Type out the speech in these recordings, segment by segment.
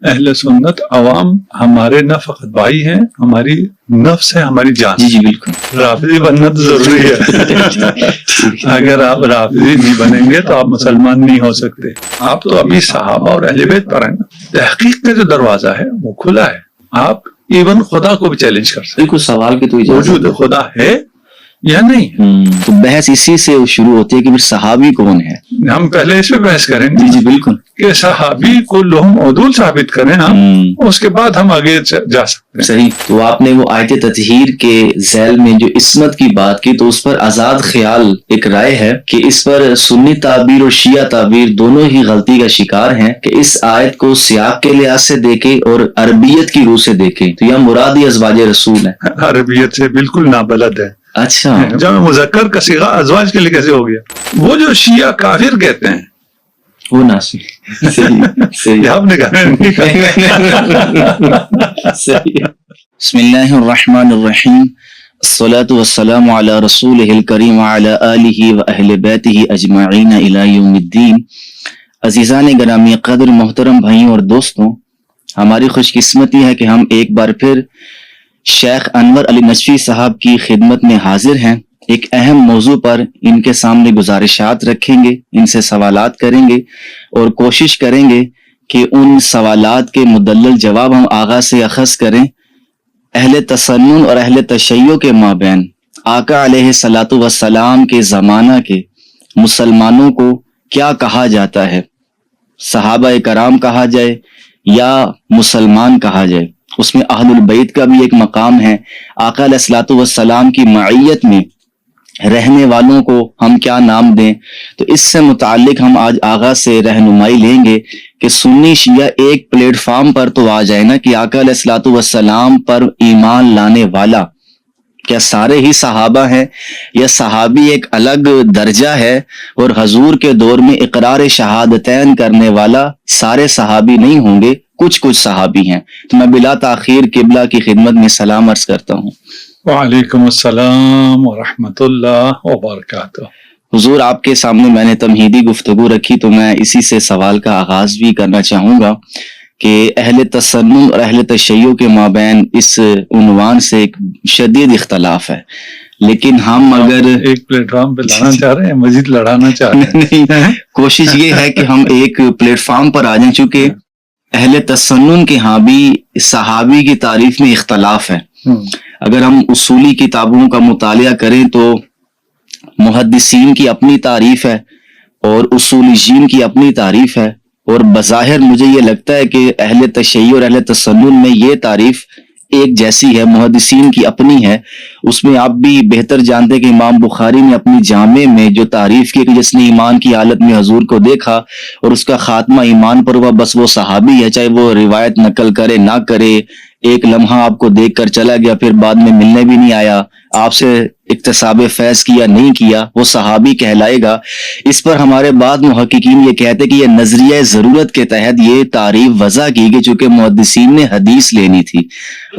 اہل سنت عوام ہمارے نہ فقط بھائی ہیں، ہماری نفس ہے، ہماری جان۔ جی جی بالکل، رافضی بننا تو ضروری ہے۔ اگر آپ رافضی نہیں بنیں گے تو آپ مسلمان نہیں ہو سکتے۔ آپ تو ابھی صحابہ اور اہل بیت پر ہیں نا، تحقیق کا جو دروازہ ہے وہ کھلا ہے، آپ ایون خدا کو بھی چیلنج کر سکتے بالکل، سوال کی تو اجازت وجود خدا ہے یا نہیں۔ تو بحث اسی سے شروع ہوتی ہے کہ پھر صحابی کون ہے؟ ہم پہلے اس پہ بحث کریں گے جی جی بالکل، کہ صحابی کو لہم عدول ثابت کریں ہم، اس کے بعد ہم آگے جا سکتے ہیں۔ صحیح۔ تو آپ نے وہ آیت تطہیر کے ذیل میں جو عصمت کی بات کی، تو اس پر آزاد خیال ایک رائے ہے کہ اس پر سنی تعبیر اور شیعہ تعبیر دونوں ہی غلطی کا شکار ہیں کہ اس آیت کو سیاق کے لحاظ سے دیکھیں اور عربیت کی روح سے دیکھیں تو یہ مراد ہی ازواج رسول ہے۔ عربیت سے بالکل نابلد ہے۔ اچھا، جب مذکر کا صیغہ ازواج کے لیے کیسے ہو گیا؟ وہ جو شیعہ کافر کہتے ہیں وہ ناصر، صحیح آپ نے کہا نہیں کہا۔ صحیح۔ بسم اللہ الرحمن الرحیم، الصلاة والسلام علی رسولہ الکریم وعلی آلہ واہل بیتہ اجمعین الی یوم الدین۔ عزیزان گرامی قدر، محترم بھائیوں اور دوستوں، ہماری خوش قسمتی ہے کہ ہم ایک بار پھر شیخ انور علی نجفی صاحب کی خدمت میں حاضر ہیں۔ ایک اہم موضوع پر ان کے سامنے گزارشات رکھیں گے، ان سے سوالات کریں گے اور کوشش کریں گے کہ ان سوالات کے مدلل جواب ہم آغاز سے اخذ کریں۔ اہل تسنن اور اہل تشیع کے مابین آقا علیہ الصلاۃ والسلام کے زمانہ کے مسلمانوں کو کیا کہا جاتا ہے، صحابہ کرام کہا جائے یا مسلمان کہا جائے، اس میں اہل البیت کا بھی ایک مقام ہے۔ آقا علیہ الصلاۃ والسلام کی معیت میں رہنے والوں کو ہم کیا نام دیں، تو اس سے متعلق ہم آج آغاز سے رہنمائی لیں گے کہ سنی شیعہ ایک پلیٹ فارم پر تو آ جائے نا کہ آقا علیہ الصلاۃ والسلام پر ایمان لانے والا کیا سارے ہی صحابہ ہیں یا صحابی ایک الگ درجہ ہے، اور حضور کے دور میں اقرار شہادتین کرنے والا سارے صحابی نہیں ہوں گے، کچھ صحابی ہیں۔ تو میں بلا تاخیر قبلہ کی خدمت میں سلام عرض کرتا ہوں۔ وعلیکم السلام ورحمۃ اللہ وبرکاتہ۔ حضور، آپ کے سامنے میں نے تمہیدی گفتگو رکھی تو میں اسی سے سوال کا آغاز بھی کرنا چاہوں گا کہ اہل تسنن اور اہل تشیع کے مابین اس عنوان سے ایک شدید اختلاف ہے، لیکن ہم اگر ایک پلیٹ فارم پہ لانا چاہ رہے ہیں، مزید لڑانا چاہ رہے ہیں؟ کوشش یہ ہے کہ ہم ایک پلیٹ فارم پر آ جائیں، چونکہ اہل تسنن کے ہاں بھی صحابی کی تعریف میں اختلاف ہے۔ اگر ہم اصولی کتابوں کا مطالعہ کریں تو محدثین کی اپنی تعریف ہے اور اصولیین کی اپنی تعریف ہے، اور بظاہر مجھے یہ لگتا ہے کہ اہل تشیع اور اہل تسنن میں یہ تعریف ایک جیسی ہے، محدثین کی اپنی ہے۔ اس میں آپ بھی بہتر جانتے کہ امام بخاری نے اپنی جامع میں جو تعریف کی کہ جس نے ایمان کی حالت میں حضور کو دیکھا اور اس کا خاتمہ ایمان پر ہوا، بس وہ صحابی ہے، چاہے وہ روایت نقل کرے نہ کرے، ایک لمحہ آپ کو دیکھ کر چلا گیا، پھر بعد میں ملنے بھی نہیں آیا، آپ سے اکتساب فیض کیا نہیں کیا، وہ صحابی کہلائے گا۔ اس پر ہمارے بعض محققین یہ کہتے کہ یہ نظریہ ضرورت کے تحت یہ تعریف وضع کی گئی، چونکہ محدثین نے حدیث لینی تھی،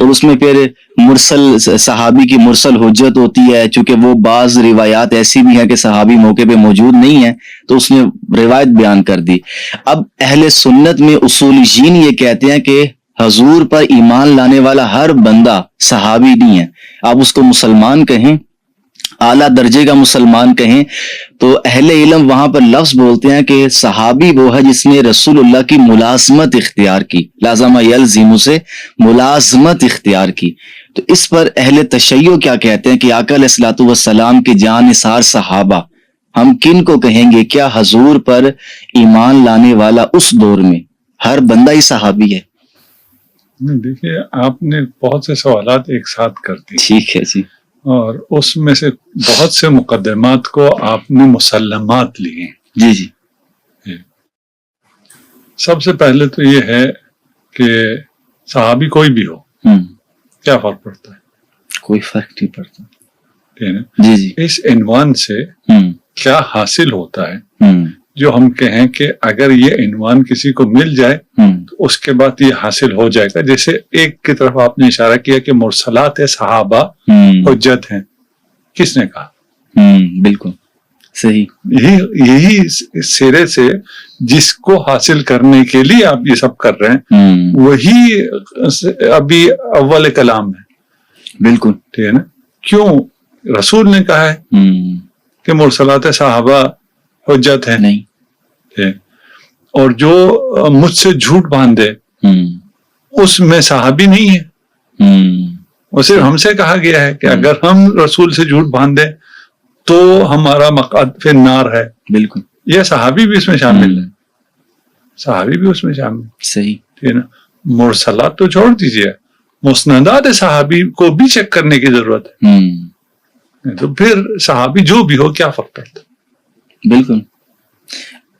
اور اس میں پھر مرسل صحابی کی مرسل حجت ہوتی ہے، چونکہ وہ بعض روایات ایسی بھی ہیں کہ صحابی موقع پہ موجود نہیں ہے تو اس نے روایت بیان کر دی۔ اب اہل سنت میں اصولیین یہ کہتے ہیں کہ حضور پر ایمان لانے والا ہر بندہ صحابی نہیں ہے، آپ اس کو مسلمان کہیں، اعلیٰ درجے کا مسلمان کہیں، تو اہل علم وہاں پر لفظ بولتے ہیں کہ صحابی وہ ہے جس نے رسول اللہ کی ملازمت اختیار کی، لازمہ یلزم سے ملازمت اختیار کی۔ تو اس پر اہل تشیع کیا کہتے ہیں کہ آقا علیہ الصلوۃ والسلام کے جان نثار صحابہ ہم کن کو کہیں گے؟ کیا حضور پر ایمان لانے والا اس دور میں ہر بندہ ہی صحابی ہے؟ دیکھیے، آپ نے بہت سے سوالات ایک ساتھ کر دی، ٹھیک ہے جی، اور اس میں سے بہت سے مقدمات کو آپ نے مسلمات لیے۔ جی جی، سب سے پہلے تو یہ ہے کہ صحابی کوئی بھی ہو، کیا فرق پڑتا ہے؟ کوئی فرق نہیں پڑتا، ٹھیک ہے نا؟ جی جی، اس عنوان سے کیا حاصل ہوتا ہے جو ہم کہیں کہ اگر یہ عنوان کسی کو مل جائے تو اس کے بعد یہ حاصل ہو جائے گا۔ جیسے ایک کی طرف آپ نے اشارہ کیا کہ مرسلات صحابہ حجت ہیں، کس نے کہا؟ بالکل، صحیح. یہی سرے سے جس کو حاصل کرنے کے لیے آپ یہ سب کر رہے ہیں وہی ابھی اول کلام ہے. بالکل ٹھیک ہے نا. کیوں رسول نے کہا ہے کہ مرسلات صحابہ حجت ہے نہیں. اور جو مجھ سے جھوٹ باندھے اس میں صحابی نہیں ہے. وہ صرف ہم سے کہا گیا ہے کہ اگر ہم رسول سے جھوٹ باندھیں تو ہمارا مقعد فی النار ہے. بالکل. یہ صحابی بھی اس میں شامل ہے. صحابی بھی اس میں شامل. صحیح. ٹھیک ہے نا. مرسلات تو چھوڑ دیجیے, مسندات صحابی کو بھی چیک کرنے کی ضرورت ہے. تو پھر صحابی جو بھی ہو کیا فرق پڑتا. بالکل.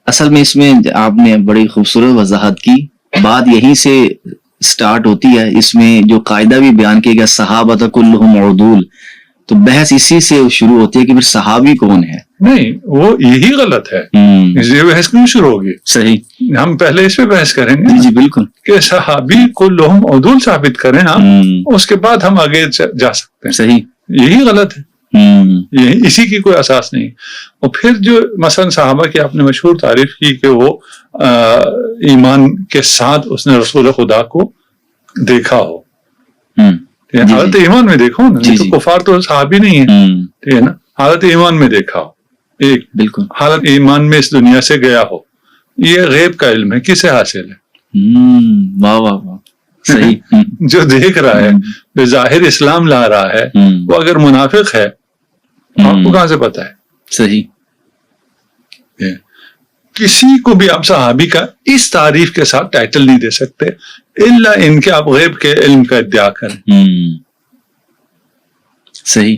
اصل میں اس میں آپ نے بڑی خوبصورت وضاحت کی. بات یہیں سے سٹارٹ ہوتی ہے. اس میں جو قاعدہ بھی بیان کیا گیا صحابہ کلہم عدول, تو بحث اسی سے شروع ہوتی ہے کہ پھر صحابی کون ہے. نہیں, وہ یہی غلط ہے. یہ بحث کیوں شروع ہوگی. صحیح. ہم پہلے اس پہ بحث کریں گے. جی بالکل. کہ صحابی کلہم عدول ثابت کریں ہم, اس کے بعد ہم آگے جا سکتے ہیں. صحیح. یہی غلط ہے. اسی کی کوئی اساس نہیں. اور پھر جو مثلا صحابہ کی آپ نے مشہور تعریف کی کہ وہ ایمان کے ساتھ اس نے رسول خدا کو دیکھا ہو. حالت ایمان میں دیکھو نا, تو کفار تو صحابی نہیں ہے. ٹھیک ہے نا. حالت ایمان میں دیکھا ہو. ایک بالکل. حالت ایمان میں اس دنیا سے گیا ہو. یہ غیب کا علم ہے. کسے حاصل ہے. واہ واہ واہ. صحیح. جو دیکھ رہا ہے, بظاہر اسلام لا رہا ہے, وہ اگر منافق ہے آپ کو کہاں سے پتا ہے. صحیح. کسی کو بھی آپ صحابی کا اس تعریف کے ساتھ ٹائٹل نہیں دے سکتے الا ان کے آپ غیب کے علم کا ادعا کریں. صحیح.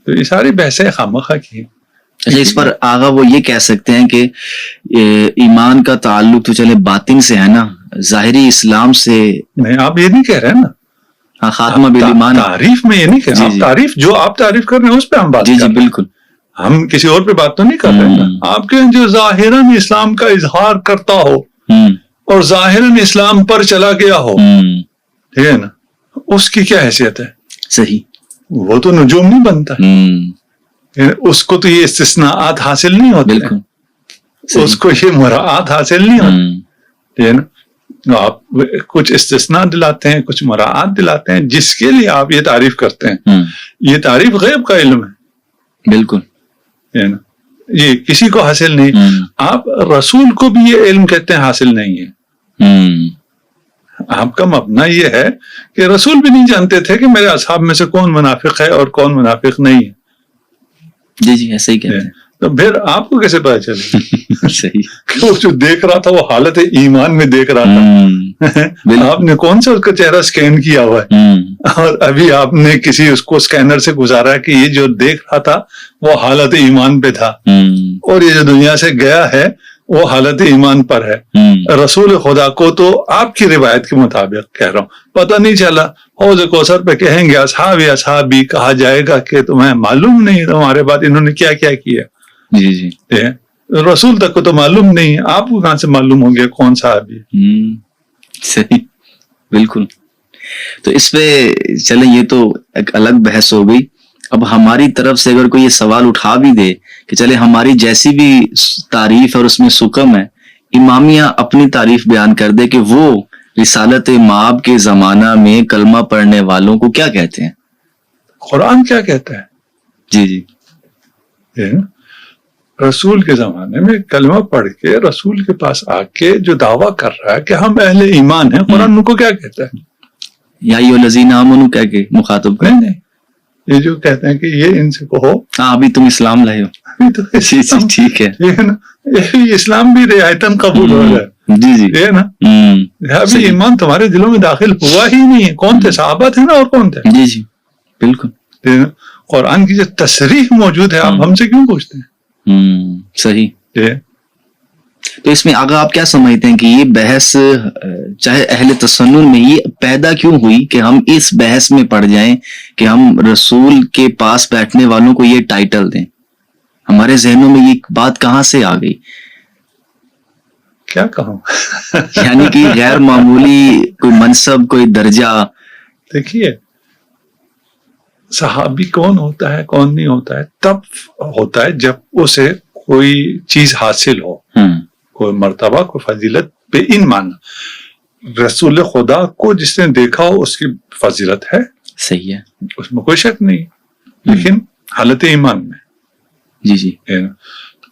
تو یہ ساری بحثیں خامخواہ کی. اچھا, اس پر آغا وہ یہ کہہ سکتے ہیں کہ ایمان کا تعلق تو چلے باطن سے ہے نا, ظاہری اسلام سے نہیں. آپ یہ نہیں کہہ رہے نا. ہاں, خاتمہ بالایمان. تعریف میں یہ نہیں کہہ رہے. تعریف جو آپ تعریف کر رہے ہیں اس پہ ہم بات کر رہے ہیں. بالکل. ہم کسی اور پہ بات تو نہیں کر رہے ہیں. آپ کے جو ظاہراً اسلام کا اظہار کرتا ہو اور ظاہراً اسلام پر چلا گیا ہو, ٹھیک ہے نا, اس کی کیا حیثیت ہے. صحیح. وہ تو نجوم نہیں بنتا. اس کو تو یہ استثناءات حاصل نہیں ہوتے. اس کو یہ مراعات حاصل نہیں ہوتے. ٹھیک ہے نا. آپ کچھ استثناء دلاتے ہیں, کچھ مراعات دلاتے ہیں, جس کے لیے آپ یہ تعریف کرتے ہیں. یہ تعریف غیب کا علم ہے. بالکل. یہ کسی کو حاصل نہیں. آپ رسول کو بھی یہ علم کہتے ہیں حاصل نہیں ہے. آپ کا مبنی یہ ہے کہ رسول بھی نہیں جانتے تھے کہ میرے اصحاب میں سے کون منافق ہے اور کون منافق نہیں ہے. جی ایسے ہی کہتے ہیں. تو پھر آپ کو کیسے پتا چلے. صحیح. کہ وہ جو دیکھ رہا تھا وہ حالت ایمان میں دیکھ رہا تھا. آپ نے کون سا اس کا چہرہ سکین کیا ہوا ہے, اور ابھی آپ نے کسی اس کو سکینر سے گزارا کہ یہ جو دیکھ رہا تھا وہ حالت ایمان پہ تھا, اور یہ جو دنیا سے گیا ہے وہ حالت ایمان پر ہے. رسول خدا کو تو آپ کی روایت کے مطابق کہہ رہا ہوں پتہ نہیں چلا. حوض کوثر پہ کہیں گے اصحابی اصحابی, کہا جائے گا کہ تمہیں معلوم نہیں تمہارے بعد انہوں نے کیا کیا کیا. جی رسول تک کو تو معلوم نہیں, آپ کو کہاں سے معلوم ہو گیا کون صحابی. صحیح. بالکل. تو اس پہ چلیں, یہ تو ایک الگ بحث ہو گئی. اب ہماری طرف سے اگر کوئی یہ سوال اٹھا بھی دے کہ چلے ہماری جیسی بھی تعریف اور اس میں سکم ہے, امامیہ اپنی تعریف بیان کر دے کہ وہ رسالت مآب کے زمانہ میں کلمہ پڑھنے والوں کو کیا کہتے ہیں. قرآن کیا کہتا ہے. جی رسول کے زمانے میں کلمہ پڑھ کے رسول کے پاس آ کے جو دعویٰ کر رہا ہے کہ ہم اہل ایمان ہیں, قرآن ان کو کیا کہتا ہے. یا ایھا الذین آمنوا کہہ کے مخاطب کریں. نہیں, یہ جو کہتے ہیں کہ یہ ان سے کہو ہاں ابھی تم اسلام لائے ہو. ٹھیک ہے. یہ اسلام بھی رعایتاً قبول ہو رہا ہے. جی یہ نا ابھی ایمان تمہارے دلوں میں داخل ہوا ہی نہیں ہے. کون تھے صحابہ تھے نا, اور کون تھے. جی بالکل. قرآن کی جو تصریح موجود ہے آپ ہم سے کیوں پوچھتے ہیں. صحیح. تو اس میں اگر آپ کیا سمجھتے ہیں کہ یہ بحث چاہے اہل تسنن میں یہ پیدا کیوں ہوئی کہ ہم اس بحث میں پڑ جائیں کہ ہم رسول کے پاس بیٹھنے والوں کو یہ ٹائٹل دیں. ہمارے ذہنوں میں یہ بات کہاں سے آ گئی. کیا کہوں. یعنی کہ غیر معمولی کوئی منصب, کوئی درجہ. دیکھیے صحابی کون ہوتا ہے کون نہیں ہوتا ہے تب ہوتا ہے جب اسے کوئی چیز حاصل ہو، کوئی مرتبہ کوئی فضیلت بے ان مانا رسول خدا کو جس نے دیکھا ہو اس کی فضیلت ہے، صحیح ہے، اس میں کوئی شک نہیں، لیکن حالت ایمان میں جی جی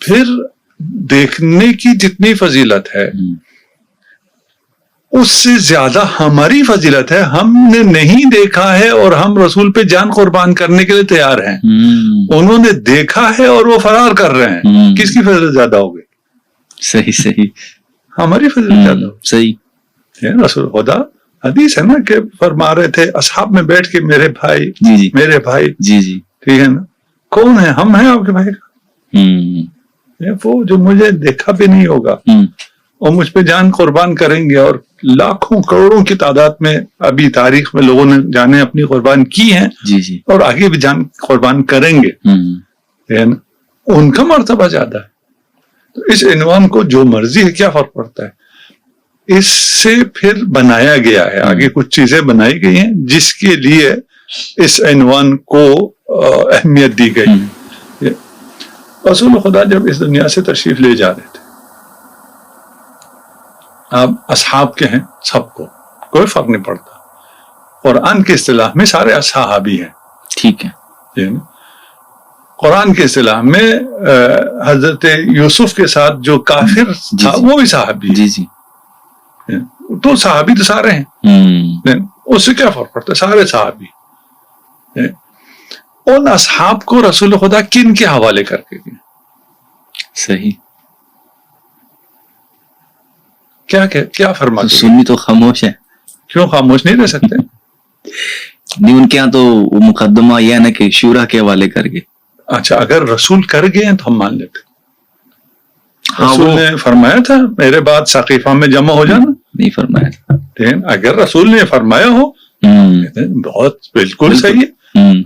پھر دیکھنے کی جتنی فضیلت ہے اس سے زیادہ ہماری فضیلت ہے، ہم نے نہیں دیکھا ہے اور ہم رسول پہ جان قربان کرنے کے لیے تیار ہیں، انہوں نے دیکھا ہے اور وہ فرار کر رہے ہیں، کس کی فضیلت زیادہ ہوگی؟ صحیح صحیح، ہماری فضیلت زیادہ ہوگی۔ صحیح، رسول خدا حدیث ہے نا کہ فرما رہے تھے اصحاب میں بیٹھ کے میرے بھائی جی جی میرے بھائی، جی جی، ٹھیک ہے نا، کون ہے؟ ہم ہیں آپ کے بھائی کا، وہ جو مجھے دیکھا بھی نہیں ہوگا اور مجھ پہ جان قربان کریں گے، اور لاکھوں کروڑوں کی تعداد میں ابھی تاریخ میں لوگوں نے جانیں اپنی قربان کی ہیں جی جی، اور آگے بھی جان قربان کریں گے، ان کا مرتبہ زیادہ ہے۔ تو اس عنوان کو جو مرضی ہے کیا فرق پڑتا ہے؟ اس سے پھر بنایا گیا ہے، آگے کچھ چیزیں بنائی گئی ہیں جس کے لیے اس عنوان کو اہمیت دی گئی۔ رسول خدا جب اس دنیا سے تشریف لے جا رہے تھے، آپ اصحاب کے ہیں، سب کو کوئی فرق نہیں پڑتا، قرآن کی اصطلاح میں سارے اصحابی ہیں، ٹھیک ہے، قرآن کی اصطلاح میں حضرت یوسف کے ساتھ جو کافر تھا وہ بھی صحابی جی جی، تو صحابی تو سارے ہیں، اس سے کیا فرق پڑتا ہے؟ سارے صحابی۔ ان اصحاب کو رسول خدا کن کے حوالے کر کے گئے؟ صحیح، کیا فرما کے؟ سنی تو خاموش ہے، کیوں خاموش نہیں رہ سکتے؟ نہیں، ان کے یہاں تو مقدمہ یہ ہے نا کہ شورا کے حوالے کر کے۔ اچھا، اگر رسول کر گئے ہیں تو ہم مان لیتے۔ ہاں، رسول نے فرمایا تھا میرے بعد ثقیفہ میں جمع ہو جانا، نہیں فرمایا تھا، لیکن اگر رسول نے فرمایا ہو بہت بالکل صحیح ہے،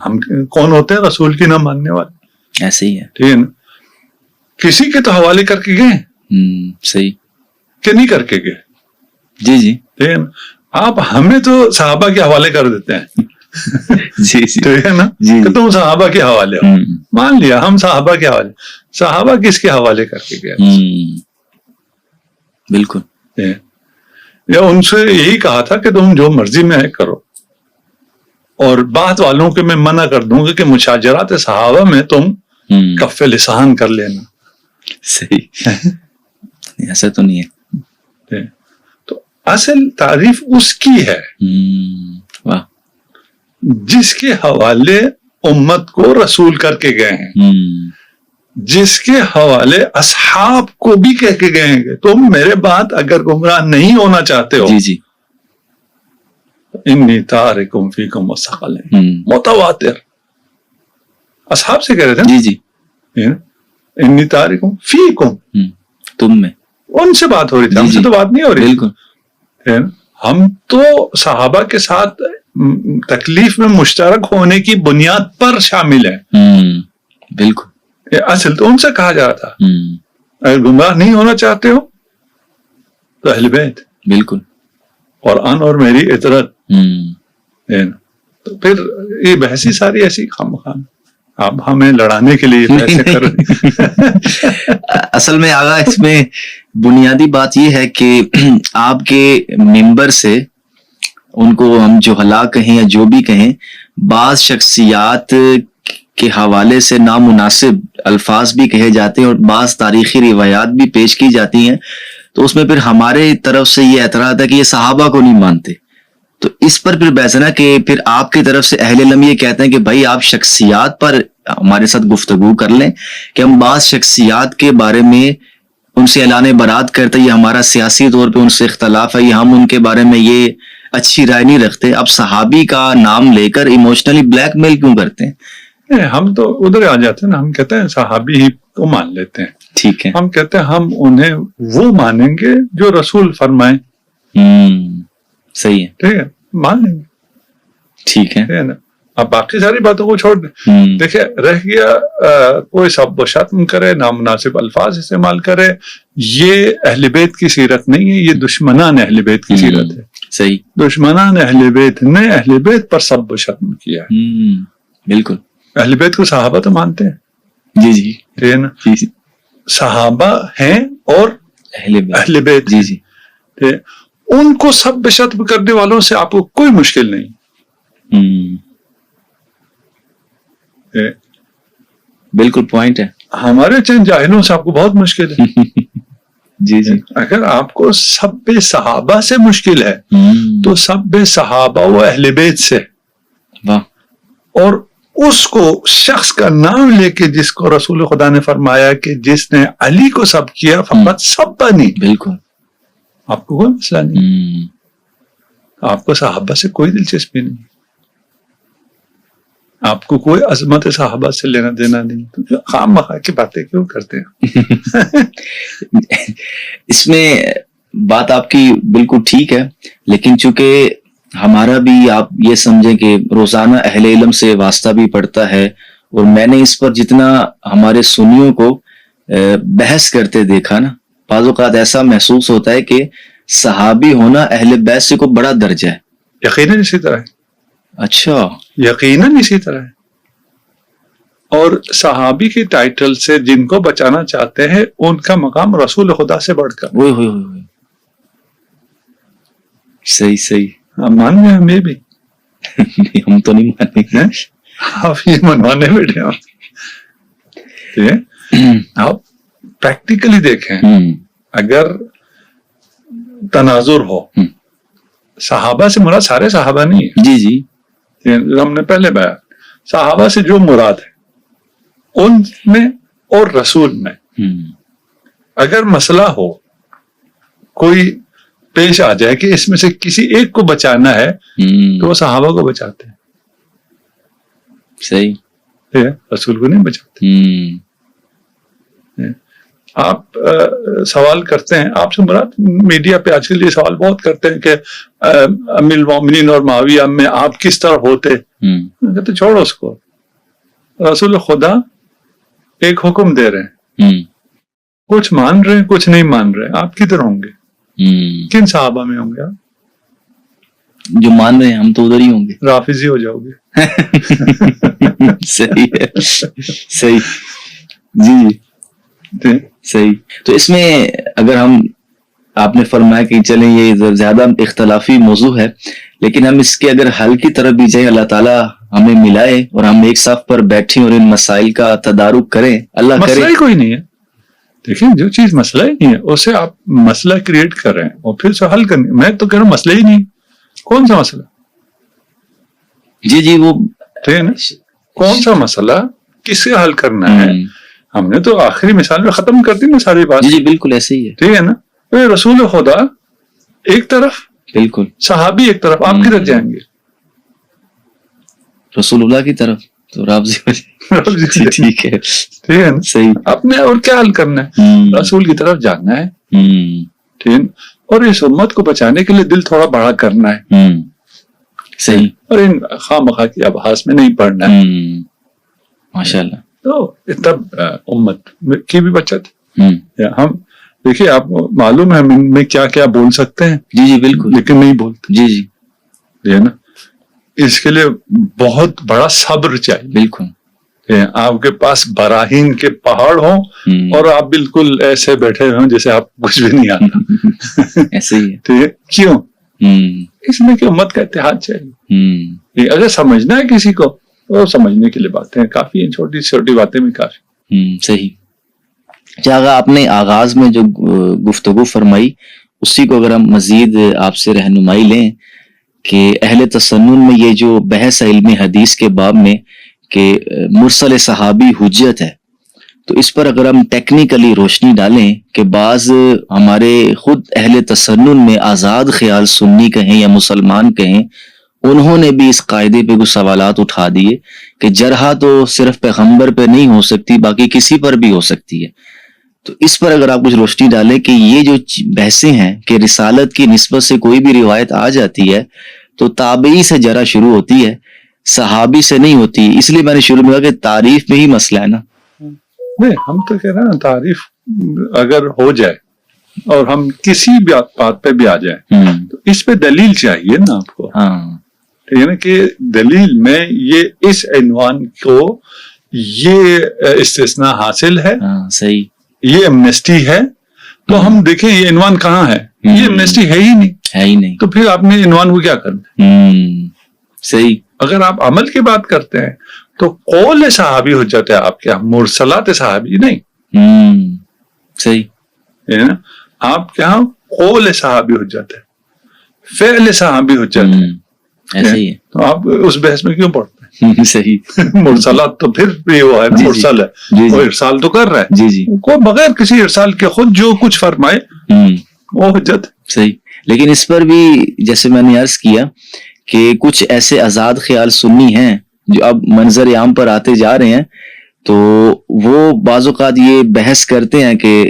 ہم کون ہوتے ہیں رسول کی نہ ماننے والے؟ ایسے ہی ہے، ٹھیک ہے نا؟ کسی کے تو حوالے کر کے گئے صحیح، کہ نہیں کر کے گئے؟ جی جی ٹھیک ہے نا؟ آپ ہمیں تو صحابہ کے حوالے کر دیتے ہیں، جی جی، ٹھیک ہے نا، جی، کہ تم صحابہ کے حوالے ہو، مان لیا ہم صحابہ کے حوالے۔ صحابہ کس کے حوالے کر کے گئے؟ بالکل، یا ان سے یہی کہا تھا کہ تم جو مرضی میں کرو، اور بات والوں کے میں منع کر دوں گا کہ مشاجرات صحابہ میں تم کف لسان کر لینا۔ صحیح، ایسا تو نہیں ہے، تو اصل تعریف اس کی ہے واہ، جس کے حوالے امت کو رسول کر کے گئے ہیں، جس کے حوالے اصحاب کو بھی کہہ کے گئے ہیں کہ تم میرے بات اگر گمراہ نہیں ہونا چاہتے ہو، جی جی، انی تارکم فیکم وثقلین، متواتر اصحاب سے کہہ رہے تھے جی جی، انی تارکم فیکم، تم میں، ان سے بات ہو رہی تھی، ہم سے تو بات نہیں ہو رہی، بالکل، ہم تو صحابہ کے ساتھ تکلیف میں مشترک ہونے کی بنیاد پر شامل ہیں، بالکل، اصل تو ان سے کہا جا رہا تھا اگر گمراہ نہیں ہونا چاہتے ہو تو اہل بیت، بالکل، قرآن اور میری اطرت، تو پھر یہ بحثی ساری ایسی خام آپ ہمیں لڑانے کے لیے بحثیں کر رہے۔ اصل میں آگا اس میں بنیادی بات یہ ہے کہ آپ کے ممبر سے ان کو ہم جہلا کہیں یا جو بھی کہیں، بعض شخصیات کے حوالے سے نامناسب الفاظ بھی کہے جاتے ہیں اور بعض تاریخی روایات بھی پیش کی جاتی ہیں، تو اس میں پھر ہمارے طرف سے یہ اعتراض ہے کہ یہ صحابہ کو نہیں مانتے، تو اس پر پھر بحث ہے نا کہ پھر آپ کی طرف سے اہل علم یہ کہتے ہیں کہ بھائی آپ شخصیات پر ہمارے ساتھ گفتگو کر لیں کہ ہم بعض شخصیات کے بارے میں ان سے اعلان برات کرتے، یہ ہمارا سیاسی طور پہ ان سے اختلاف ہے، یا ہم ان کے بارے میں یہ اچھی رائے نہیں رکھتے، اب صحابی کا نام لے کر ایموشنلی بلیک میل کیوں کرتے ہیں؟ ہم تو ادھر آ جاتے ہیں نا، ہم کہتے ہیں صحابی ہی کو مان لیتے ہیں، ٹھیک ہے، ہم کہتے ہیں ہم انہیں وہ مانیں گے جو رسول فرمائیں، صحیح ہے، ٹھیک ہے، مان لیں گے، ٹھیک ہے نا۔ اب باقی ساری باتوں کو چھوڑ دیں، دیکھیں رہ گیا کوئی سب و شتم کرے، نامناسب الفاظ استعمال کرے، یہ اہل بیت کی سیرت نہیں ہے، یہ دشمنان اہل بیت کی سیرت ہے، صحیح، دشمنان اہل بیت نے اہل بیت پر سب و شتم کیا ہے، بالکل. اہل بیت کو صحابہ تو مانتے ہیں, جی جی ٹھیک ہے نا, جی. صحابہ ہیں اور اہل بیت. جی جی. ان کو سب بے شتم کرنے والوں سے آپ کو کوئی مشکل نہیں. بالکل پوائنٹ ہے. ہمارے چند جاہلوں سے آپ کو بہت مشکل ہے. جی جی. اگر آپ کو سب صحابہ سے مشکل ہے تو سب صحابہ و اہل بیت سے. واہ. اور اس کو شخص کا نام لے کے جس کو رسول خدا نے فرمایا کہ جس نے علی کو سب کیا فقط سب بنی. بالکل. آپ کو کوئی مسئلہ نہیں, آپ کو صحابہ سے کوئی دلچسپی نہیں, آپ کو کوئی عظمت صحابہ سے لینا دینا نہیں, تو خام مخواہ کی باتیں کیوں کرتے ہیں؟ اس میں بات آپ کی بالکل ٹھیک ہے, لیکن چونکہ ہمارا بھی آپ یہ سمجھیں کہ روزانہ اہل علم سے واسطہ بھی پڑتا ہے, اور میں نے اس پر جتنا ہمارے سنیوں کو بحث کرتے دیکھا نا, بعض اوقات ایسا محسوس ہوتا ہے کہ صحابی ہونا اہل بیت سے کو بڑا درجہ ہے. یقیناً اسی طرح ہے. اچھا. یقیناً اسی طرح ہے. اور صحابی کی ٹائٹل سے جن کو بچانا چاہتے ہیں ان کا مقام رسول خدا سے بڑھ کر. صحیح صحیح. ہم مان رہے ہیں, ہمیں بھی ہم تو نہیں مانیں. آپ یہ منوانے بیٹھے آپ پریکٹیکلی دیکھیں, اگر تناظر ہو, صحابہ سے مراد سارے صحابہ نہیں ہے. جی جی. ہم نے پہلے بیان, صحابہ سے جو مراد ہے ان میں اور رسول میں اگر مسئلہ ہو, کوئی پیش آ جائے کہ اس میں سے کسی ایک کو بچانا ہے تو وہ صحابہ کو بچاتے ہیں. صحیح. رسول کو نہیں بچاتے. آپ سوال کرتے ہیں, آپ سے مراد میڈیا پہ آج کل یہ سوال بہت کرتے ہیں کہ امیل المومنین اور معاویہ میں آپ کس طرح ہوتے. کہتے چھوڑو اس کو, رسول خدا ایک حکم دے رہے ہیں, کچھ مان رہے ہیں کچھ نہیں مان رہے, آپ کدھر ہوں گے؟ کن صحابہ میں ہوں گے؟ جو مان رہے ہیں ہم تو ادھر ہی ہوں گے, رافضی ہو جاؤ گے. صحیح ہے. صحیح. جی صحیح. تو اس میں اگر ہم, آپ نے فرمایا کہ چلیں یہ زیادہ اختلافی موضوع ہے, لیکن ہم اس کے اگر حل کی طرف بھی جائیں, اللہ تعالیٰ ہمیں ملائے اور ہم ایک صف پر بیٹھیں اور ان مسائل کا تدارک کریں. اللہ کرے. مسئلہ ہی کوئی نہیں ہے. دیکھیں جو چیز مسئلہ ہی نہیں ہے اسے آپ مسئلہ کریٹ کر رہے ہیں اور پھر اسے حل کریں. میں تو کہہ رہا ہوں مسئلہ ہی نہیں. کون سا مسئلہ؟ جی جی. وہ کون سا مسئلہ کس سے حل کرنا ہے؟ ہم نے تو آخری مثال میں ختم کر دی نا ساری بات. جی بالکل ایسے ہی ہے. ٹھیک ہے نا. رسول خدا ایک طرف, بالکل صحابی ایک طرف, آپ کدھر جائیں گے؟ رسول اللہ کی طرف. تو ٹھیک ہے. ٹھیک ہے نا. صحیح. اپنے اور کیا حل کرنا ہے؟ رسول کی طرف جانا ہے. ٹھیک ہے. اور اس امت کو بچانے کے لیے دل تھوڑا بڑا کرنا ہے. صحیح. اور ان خواہ مخواہ کی ابحاث میں نہیں پڑھنا ہے. ماشاء اللہ. تو تب امت کی بھی بچت. ہم دیکھیے, آپ معلوم ہے ہم میں کیا کیا بول سکتے ہیں. جی جی بالکل. لیکن نہیں بولتے. جی جی. یہ نا, اس کے لیے بہت بڑا صبر چاہیے. بالکل. آپ کے پاس براہین کے پہاڑ ہوں اور آپ بالکل ایسے بیٹھے ہوں جیسے آپ کچھ بھی نہیں آتا. ایسے ہی ہے. ٹھیک ہے. کیوں؟ اس لیے کہ امت کا اتحاد چاہیے. اگر سمجھنا ہے کسی کو تو سمجھنے کے لیے باتیں کافی ہیں, چھوٹی چھوٹی باتیں بھی کافی. صحیح. جہاں آپ نے آغاز میں جو گفتگو فرمائی اسی کو اگر ہم مزید آپ سے رہنمائی لیں کہ اہل تسنن میں یہ جو بحث علم حدیث کے باب میں کہ مرسل صحابی حجت ہے, تو اس پر اگر ہم ٹیکنیکلی روشنی ڈالیں کہ بعض ہمارے خود اہل تسنن میں آزاد خیال سنی کہیں یا مسلمان کہیں, انہوں نے بھی اس قاعدے پہ کچھ سوالات اٹھا دیے کہ جرح تو صرف پیغمبر پہ نہیں ہو سکتی, باقی کسی پر بھی ہو سکتی ہے. تو اس پر اگر آپ کچھ روشنی ڈالیں کہ یہ جو بحثیں ہیں کہ رسالت کی نسبت سے کوئی بھی روایت آ جاتی ہے تو تابعی سے جرح شروع ہوتی ہے, صحابی سے نہیں ہوتی. اس لیے میں نے شروع میں کہا کہ تعریف میں ہی مسئلہ ہے نا. نہیں, ہم تو کہہ رہے ہیں تعریف اگر ہو جائے اور ہم کسی بھی بات پہ بھی آ جائیں تو اس پہ دلیل چاہیے نا آپ کو. ٹھیک ہے نا کہ دلیل میں یہ اس عنوان کو یہ استثناء حاصل ہے, ہاں صحیح, یہ امنیسٹی ہے, تو ہم دیکھیں یہ عنوان کہاں ہے, یہ امنیسٹی ہے ہی نہیں, ہے ہی نہیں, تو پھر آپ نے عنوان کو کیا کرنا. صحیح. اگر آپ عمل کی بات کرتے ہیں تو قول صحابی حجت ہے آپ کے یہاں, مرسلات صحابی نہیں. صحیح ہے نا, آپ کے یہاں قول صحابی حجت ہے, فعل صحابی حجت ہے, ایسا ہی ہے. تو آپ اس بحث میں کیوں پڑھتے ہیں. صحیح. مرسلات تو پھر بھی وہ ہے نا, مرسل ہے, وہ ارسال تو کر رہا ہے, جی جی, کو بغیر کسی ارسال کے خود جو کچھ فرمائے وہ حجت. صحیح. لیکن اس پر بھی جیسے میں نے عرض کیا کہ کچھ ایسے آزاد خیال سنی ہیں جو اب منظر عام پر آتے جا رہے ہیں, تو وہ بعض اوقات یہ بحث کرتے ہیں کہ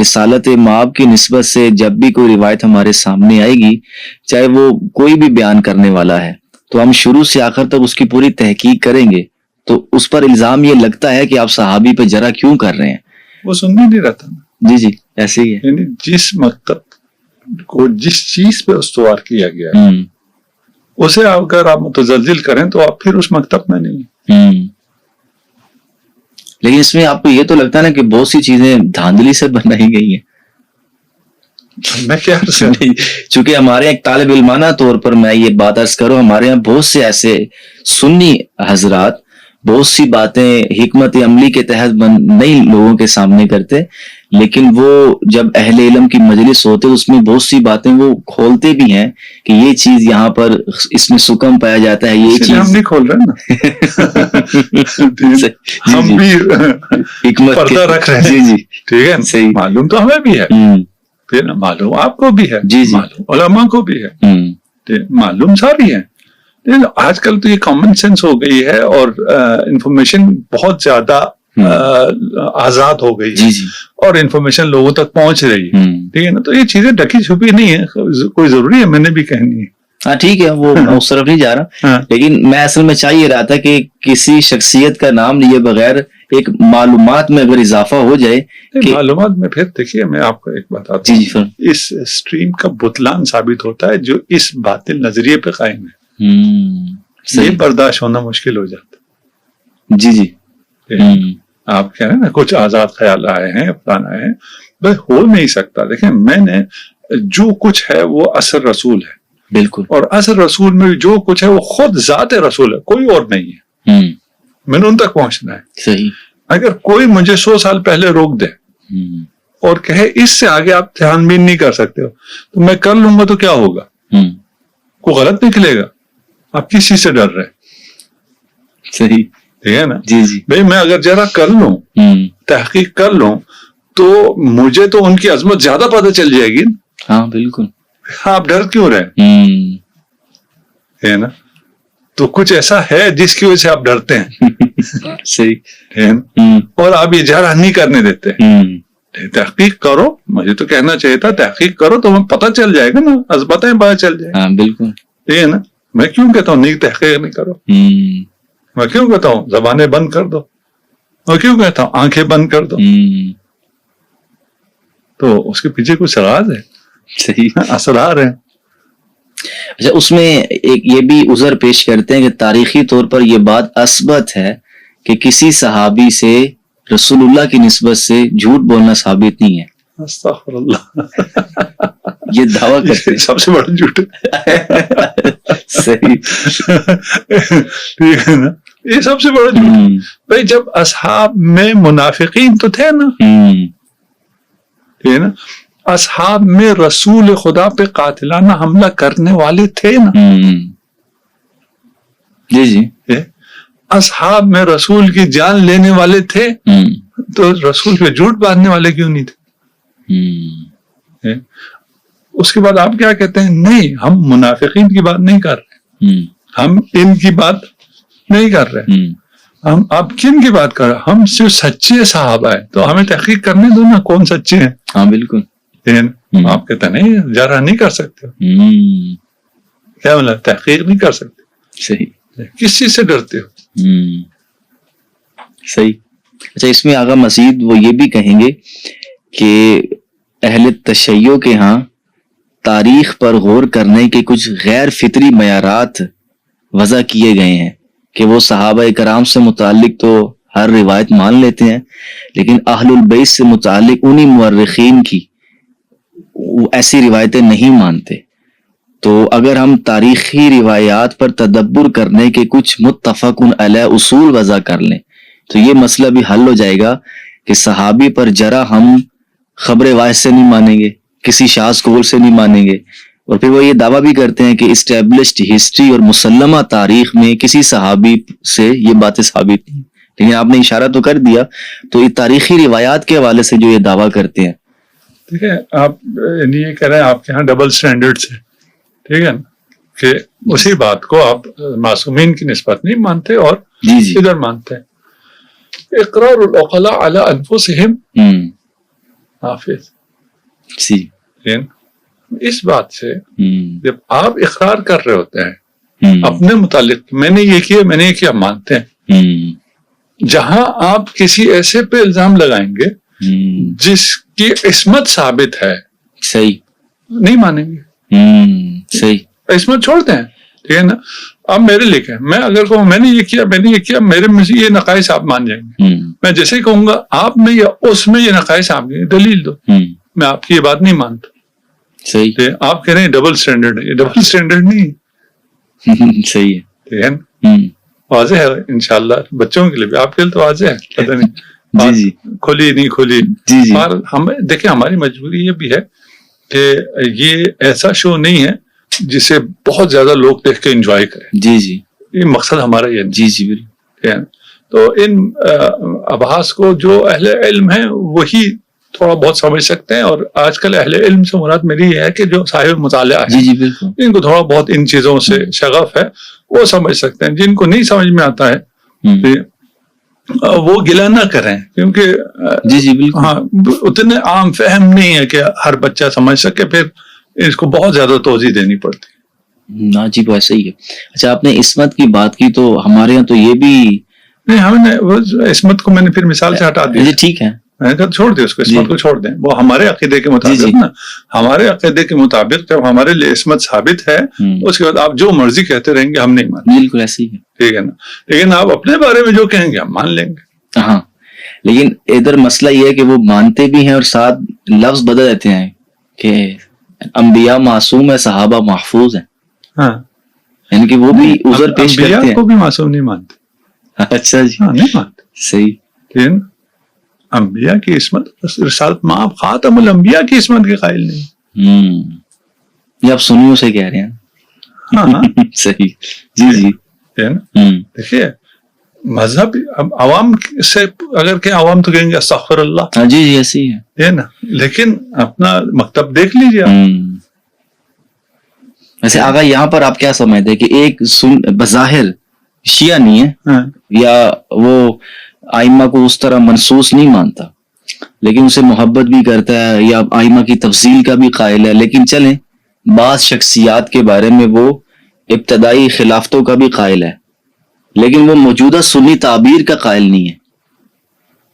رسالت مآب کی نسبت سے جب بھی کوئی روایت ہمارے سامنے آئے گی, چاہے وہ کوئی بھی بیان کرنے والا ہے, تو ہم شروع سے آخر تک اس کی پوری تحقیق کریں گے. تو اس پر الزام یہ لگتا ہے کہ آپ صحابی پہ جرا کیوں کر رہے ہیں. وہ سننے نہیں رہتا نا. جی جی, ایسے ہی ہے. یعنی جس مکتب کو جس چیز پہ استوار کیا گیا ہے اسے اگر آپ متزلزل کریں تو آپ پھر اس مکتب میں نہیں ہیں. لیکن اس میں آپ کو یہ تو لگتا ہے نا کہ بہت سی چیزیں دھاندلی سے بنائی گئی ہیں. میں کیا چونکہ ہمارے ایک طالب علمانہ طور پر میں یہ بات عرض کروں, ہمارے یہاں بہت سے ایسے سنی حضرات بہت سی باتیں حکمت عملی کے تحت نئی لوگوں کے سامنے کرتے, لیکن وہ جب اہل علم کی مجلس ہوتے اس میں بہت سی باتیں وہ کھولتے بھی ہیں کہ یہ چیز یہاں پر اس میں سکم پایا جاتا ہے, یہ چیز ہم نہیں کھول رہے نا. ہم بھی حکمت پردہ رکھ رہے ہیں. جی جی, ٹھیک ہے, صحیح. معلوم تو ہمیں بھی ہے, پھر معلوم آپ کو بھی ہے, جی جی, معلوم علماء کو بھی ہے, معلوم ساری ہے. آج کل تو یہ کامن سینس ہو گئی ہے اور انفارمیشن بہت زیادہ آزاد ہو گئی ہے, اور انفارمیشن لوگوں تک پہنچ رہی ہے. ٹھیک ہے نا, تو یہ چیزیں ڈھکی چھپی نہیں ہے, کوئی ضروری ہے میں نے بھی کہنی ہے. ہاں ٹھیک ہے, وہ اس طرف نہیں جا رہا, لیکن میں اصل میں چاہ یہ رہا تھا کہ کسی شخصیت کا نام لیے بغیر ایک معلومات میں اگر اضافہ ہو جائے. معلومات میں پھر دیکھیے میں آپ کو ایک بتاتا ہوں, اس اسٹریم کا بطلان ثابت ہوتا ہے جو اس باطل نظریے پہ قائم ہے. یہ برداشت ہونا مشکل ہو جاتا. جی جی, آپ کہہ رہے ہیں نا کچھ آزاد خیال آئے ہیں, فلانا ہے, بھائی ہو نہیں سکتا. دیکھیں میں نے جو کچھ ہے وہ اثر رسول ہے, بالکل, اور اثر رسول میں جو کچھ ہے وہ خود ذات رسول ہے, کوئی اور نہیں ہے. میں نے ان تک پہنچنا ہے. صحیح. اگر کوئی مجھے 100 سال پہلے روک دے اور کہے اس سے آگے آپ دھیان بین نہیں کر سکتے ہو, تو میں کر لوں گا تو کیا ہوگا, کوئی غلط نکلے گا. آپ کس چیز سے ڈر رہے. صحیح, ٹھیک ہے نا. جی جی, بھائی میں اگر ذرا کر لوں, تحقیق کر لوں, تو مجھے تو ان کی عظمت زیادہ پتہ چل جائے گی. ہاں بالکل. آپ ڈر کیوں رہے ہے نا. تو کچھ ایسا ہے جس کی وجہ سے آپ ڈرتے ہیں. صحیح, اور آپ اظہار نہیں کرنے دیتے. تحقیق کرو, مجھے تو کہنا چاہیے تھا تحقیق کرو تو ہمیں پتہ چل جائے گا نا, عظمتیں پتہ چل جائے. ہاں بالکل, ٹھیک ہے نا. میں کیوں کہتا ہوں نہیں تحقیق نہیں کرو, میں کیوں کہتا ہوں زبانیں بند کر دو, میں کیوں کہتا ہوں آنکھیں بند کر دو. تو اس کے پیچھے کچھ راز ہے. صحیح, اسرار ہیں. اچھا, اس میں ایک یہ بھی عذر پیش کرتے ہیں کہ تاریخی طور پر یہ بات اثبت ہے کہ کسی صحابی سے رسول اللہ کی نسبت سے جھوٹ بولنا ثابت نہیں ہے. استغفر اللہ, یہ دعویٰ کرتے ہیں. سب سے بڑا جھوٹ ہے. صحیح, ٹھیک ہے نا, یہ سب سے بڑا جھوٹ. بھائی جب اصحاب میں منافقین تو تھے نا, ٹھیک ہے نا, اصحاب میں رسول خدا پہ قاتلانہ حملہ کرنے والے تھے نا. جی جی, اصحاب میں رسول کی جان لینے والے تھے, تو رسول پہ جھوٹ باندھنے والے کیوں نہیں تھے. اس کے بعد آپ کیا کہتے ہیں, نہیں ہم منافقین کی بات نہیں کر رہے, ہم ان کی بات نہیں کر رہے, ہم آپ کن کی بات کر رہے ہیں, ہم صرف سچے صحابہ ہیں, تو ہمیں تحقیق کرنے دو نا کون سچے ہیں. ہاں بالکل. آپ کہتے ہیں نہیں جرا نہیں کر سکتے. کیا مطلب, تحقیق نہیں کر سکتے. صحیح, کس چیز سے ڈرتے ہو. صحیح. اچھا, اس میں آگا مزید وہ یہ بھی کہیں گے کہ اہل تشیع کے ہاں تاریخ پر غور کرنے کے کچھ غیر فطری معیارات وضع کیے گئے ہیں کہ وہ صحابہ کرام سے متعلق تو ہر روایت مان لیتے ہیں، لیکن اہل البیت سے متعلق انہی مورخین کی ایسی روایتیں نہیں مانتے. تو اگر ہم تاریخی روایات پر تدبر کرنے کے کچھ متفق علیہ اصول وضع کر لیں تو یہ مسئلہ بھی حل ہو جائے گا کہ صحابی پر جرا ہم خبر واحد سے نہیں مانیں گے، کسی شاذ قول سے نہیں مانیں گے. اور پھر وہ یہ دعویٰ بھی کرتے ہیں کہ اسٹیبلشڈ ہسٹری اور مسلمہ تاریخ میں کسی صحابی سے یہ باتیں ثابت نہیں. لیکن آپ نے اشارہ تو کر دیا، تو یہ تاریخی روایات کے حوالے سے جو یہ دعویٰ کرتے ہیں. ٹھیک ہے، آپ یہ کہہ رہے ہیں آپ کے یہاں ڈبل سٹینڈرڈ ہے، ٹھیک ہے نا، کہ اسی بات کو آپ معصومین کی نسبت نہیں مانتے اور ادھر مانتے ہیں. اقرار العقلاء علی انفسہم حافظ، اس بات سے جب آپ اقرار کر رہے ہوتے ہیں اپنے متعلق میں نے یہ کیا میں نے یہ کیا مانتے ہیں، جہاں آپ کسی ایسے پہ الزام لگائیں گے جس کی عصمت ثابت ہے صحیح نہیں مانیں گے. صحیح، عصمت چھوڑ دیں، ٹھیک ہے نا. آپ میرے لے کے میں اگر کہوں میں نے یہ کیا میں نے یہ کیا، میرے میں سے یہ نقائص آپ مان جائیں گے. میں جیسے ہی کہوں گا آپ میں یا اس میں یہ نقائص آپ کے دلیل دو، میں آپ کی یہ بات نہیں مانتا. صحیح، آپ کہہ رہے ہیں ڈبل سٹینڈرڈ ہے، یہ ڈبل سٹینڈرڈ نہیں ہے. صحیح ہے، ٹھیک ہے نا، واضح ہے انشاءاللہ بچوں کے لیے بھی، آپ کے لیے تو واضح ہے، پتہ نہیں جی کھلی نہیں کھلی. اور ہم دیکھیں ہماری مجبوری یہ بھی ہے کہ یہ ایسا شو نہیں ہے جسے بہت زیادہ لوگ دیکھ کے انجوائے کریں. جی یہ مقصد ہمارا یہ جی بالکل. تو ان ابحاث کو جو اہل علم ہیں وہی تھوڑا بہت سمجھ سکتے ہیں، اور آج کل اہل علم سے مراد میری یہ ہے کہ جو صاحب مطالعہ ہے جی بالکل، ان کو تھوڑا بہت ان چیزوں سے شغف ہے وہ سمجھ سکتے ہیں. جن کو نہیں سمجھ میں آتا ہے وہ گلہ نہ کریں، کیونکہ جی بالکل، ہاں اتنے عام فہم نہیں ہے کہ ہر بچہ سمجھ سکے، پھر اس کو بہت زیادہ توضیح دینی پڑتی ہے. ہاں جی، وہ ایسا ہی ہے. اچھا، آپ نے عصمت کی بات کی تو ہمارے یہاں تو یہ بھی نہیں، ہم نے عصمت کو میں نے پھر مثال سے ہٹا دیا. جی ٹھیک ہے، میں نے کہا چھوڑ دیں اس کو، عصمت کو چھوڑ دیں، وہ ہمارے عقیدے کے مطابق نا، ہمارے عقیدے کے مطابق جب ہمارے لیے عصمت ثابت ہے اس کے بعد آپ جو مرضی کہتے رہیں گے ہم نہیں مانیں. بالکل ایسے ہی ہے، ٹھیک ہے نا. لیکن آپ اپنے بارے میں جو کہیں گے ہم مان لیں گے. ہاں، لیکن ادھر مسئلہ یہ ہے کہ وہ مانتے بھی ہیں اور ساتھ لفظ بدل دیتے ہیں کہ انبیاء معصوم ہے، صحابہ محفوظ ہیں. ہاں، یعنی کہ وہ بھی عذر پیش کرتے ہیں. انبیاء کو بھی معصوم نہیں مانتے. اچھا جی، ہاں نہیں مانتے. صحیح. لیکن انبیاء کی عصمت رسالت مآب خاتم الانبیاء کی عصمت کے قائل نہیں. یہ آپ سنیوں سے کہہ رہے ہیں. ہاں صحیح. جی دیکھیے مذہب عوام سے اگر کہ عوام تو کہیں گے استغفر اللہ. جی ایسے ہی ہے نا، لیکن اپنا مکتب دیکھ لیجیے آپ. ویسے آقا یہاں پر آپ کیا سمجھتے ہیں کہ ایک بظاہر شیعہ نہیں ہے یا وہ آئمہ کو اس طرح منصوص نہیں مانتا لیکن اسے محبت بھی کرتا ہے یا آئمہ کی تفضیل کا بھی قائل ہے، لیکن چلیں بعض شخصیات کے بارے میں وہ ابتدائی خلافتوں کا بھی قائل ہے لیکن وہ موجودہ سنی تعبیر کا قائل نہیں ہے،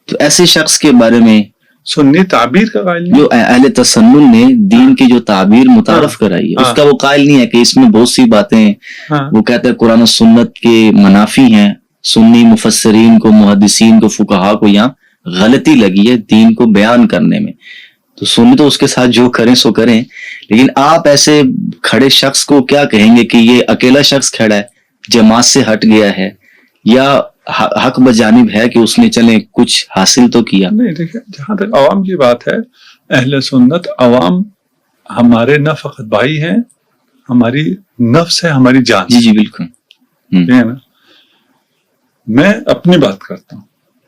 تو ایسے شخص کے بارے میں سنی تعبیر کا قائل نہیں، جو اہل تسنن نے دین کی جو تعبیر متعارف کرائی ہے اس کا وہ قائل نہیں ہے کہ اس میں بہت سی باتیں وہ کہتے ہیں قرآن و سنت کے منافی ہیں. سنی مفسرین کو، محدثین کو، فقہا کو یہاں غلطی لگی ہے دین کو بیان کرنے میں، تو سنی تو اس کے ساتھ جو کریں سو کریں. لیکن آپ ایسے کھڑے شخص کو کیا کہیں گے کہ یہ اکیلا شخص کھڑا ہے، جماعت سے ہٹ گیا ہے یا حق بجانب ہے کہ اس نے چلیں کچھ حاصل تو کیا؟ نہیں دیکھیں، جہاں تک عوام کی بات ہے، اہل سنت عوام ہمارے نہ فقط بھائی ہیں، ہماری نفس ہے، ہماری جان. جی بالکل. ہے نا، میں اپنی بات کرتا ہوں،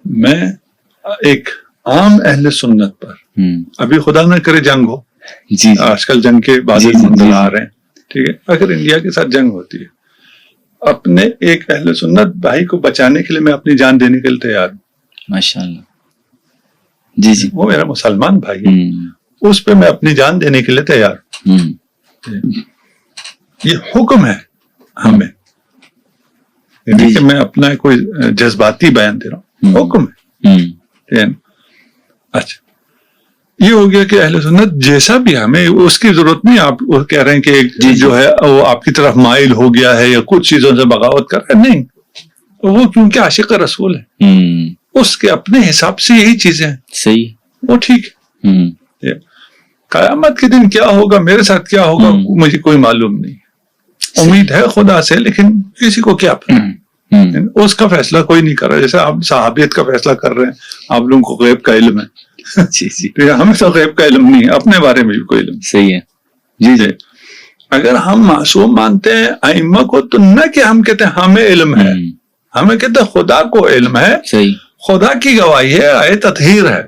میں ایک عام اہل سنت پر ابھی خدا نہ کرے جنگ ہو، جی آج کل جنگ کے بادل منظر آ رہے ہیں، ٹھیک ہے، اگر انڈیا کے ساتھ جنگ ہوتی ہے اپنے ایک اہل سنت بھائی کو بچانے کے لیے میں اپنی جان دینے کے لیے تیار ہوں. ماشاءاللہ. جی وہ میرا مسلمان بھائی ہے، اس پہ میں اپنی جان دینے کے لیے تیار ہوں. یہ حکم ہے ہمیں، کہ میں اپنا کوئی جذباتی بیان دے رہا ہوں، حکم ہے. اچھا، یہ ہو گیا کہ اہل سنت جیسا بھی ہمیں اس کی ضرورت نہیں. آپ وہ کہہ رہے ہیں کہ جو ہے وہ آپ کی طرف مائل ہو گیا ہے یا کچھ چیزوں سے بغاوت کر رہا ہے, نہیں, وہ کیونکہ عاشق رسول ہے, اس کے اپنے حساب سے یہی چیزیں ہیں, صحیح, وہ ٹھیک ہے. قیامت کے دن کیا ہوگا, میرے ساتھ کیا ہوگا, مجھے کوئی معلوم نہیں. امید ہے خدا سے, لیکن کسی کو کیا پتا, اس کا فیصلہ کوئی نہیں کر رہا. جیسے آپ صحابیت کا فیصلہ کر رہے ہیں, آپ لوگوں کو غیب کا علم ہے, ہمیں تو غیب کا علم نہیں ہے, اپنے بارے میں بھی کوئی علم. صحیح ہے. جی. اگر ہم معصوم مانتے ہیں ائمہ کو, تو نہ کہ ہم کہتے ہیں ہمیں علم ہے, ہمیں کہتے ہیں خدا کو علم ہے, خدا کی گواہی ہے, آئے تطہیر ہے,